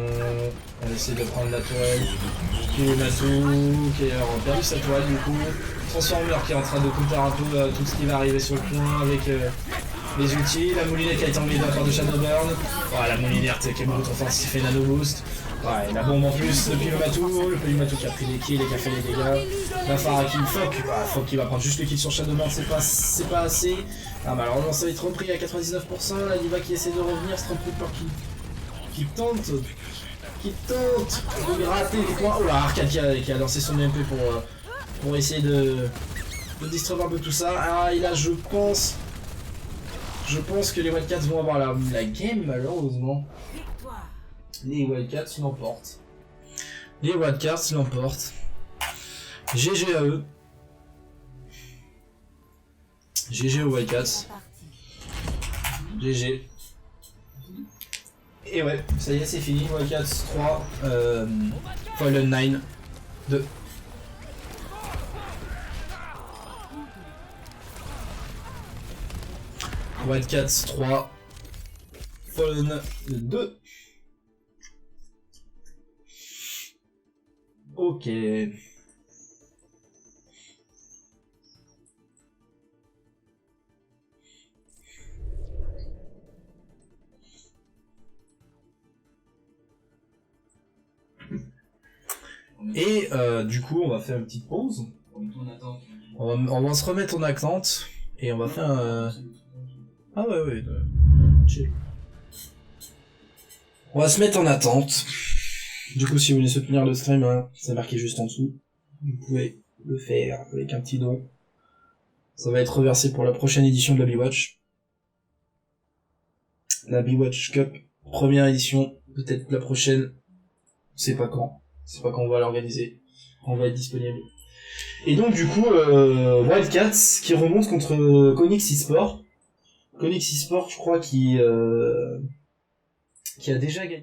on essaie de prendre la tourelle. Pilumatou qui a perdu sa tourelle du coup. Transformer qui est en train de counter un peu tout ce qui va arriver sur le point avec les ultis. La moulinette qui a été envoyée de la part de Shadowburn. Ouais, la moulinette qui est beaucoup trop forte, qui fait nano boost. Ouais, la bombe en plus de Pilumatou qui a pris des kills et qui a fait les dégâts. La Farah qui Fogg qui va prendre juste le kill sur Shadowburn, c'est pas assez. Ah, malheureusement ça va être repris à 99%. La Diva qui essaie de revenir, Stormtrooper qui tente de gratter les points. Oh là, Arcane qui a lancé son MP pour essayer de distraire un peu tout ça. Ah, et là je pense que les Wildcats vont avoir la game malheureusement. Les Wildcats l'emportent. GG à eux. GG aux Wildcats. GG. Et ouais, ça y est, c'est fini. Wildcats 3, Fallen 9 2. Wildcats 3, Fallen 2. Ok. Et du coup, on va faire une petite pause. On va se remettre en attente et on va faire un... Ah ouais, chill. On va se mettre en attente. Du coup, si vous voulez soutenir le stream, hein, c'est marqué juste en dessous. Vous pouvez le faire avec un petit don. Ça va être reversé pour la prochaine édition de la Bwatch. La Bwatch Cup, première édition, peut-être la prochaine. C'est pas quand on va l'organiser. On va être disponible. Et donc du coup, Wildcats qui remonte contre Konix eSport. Konix eSport, je crois, qui a déjà gagné.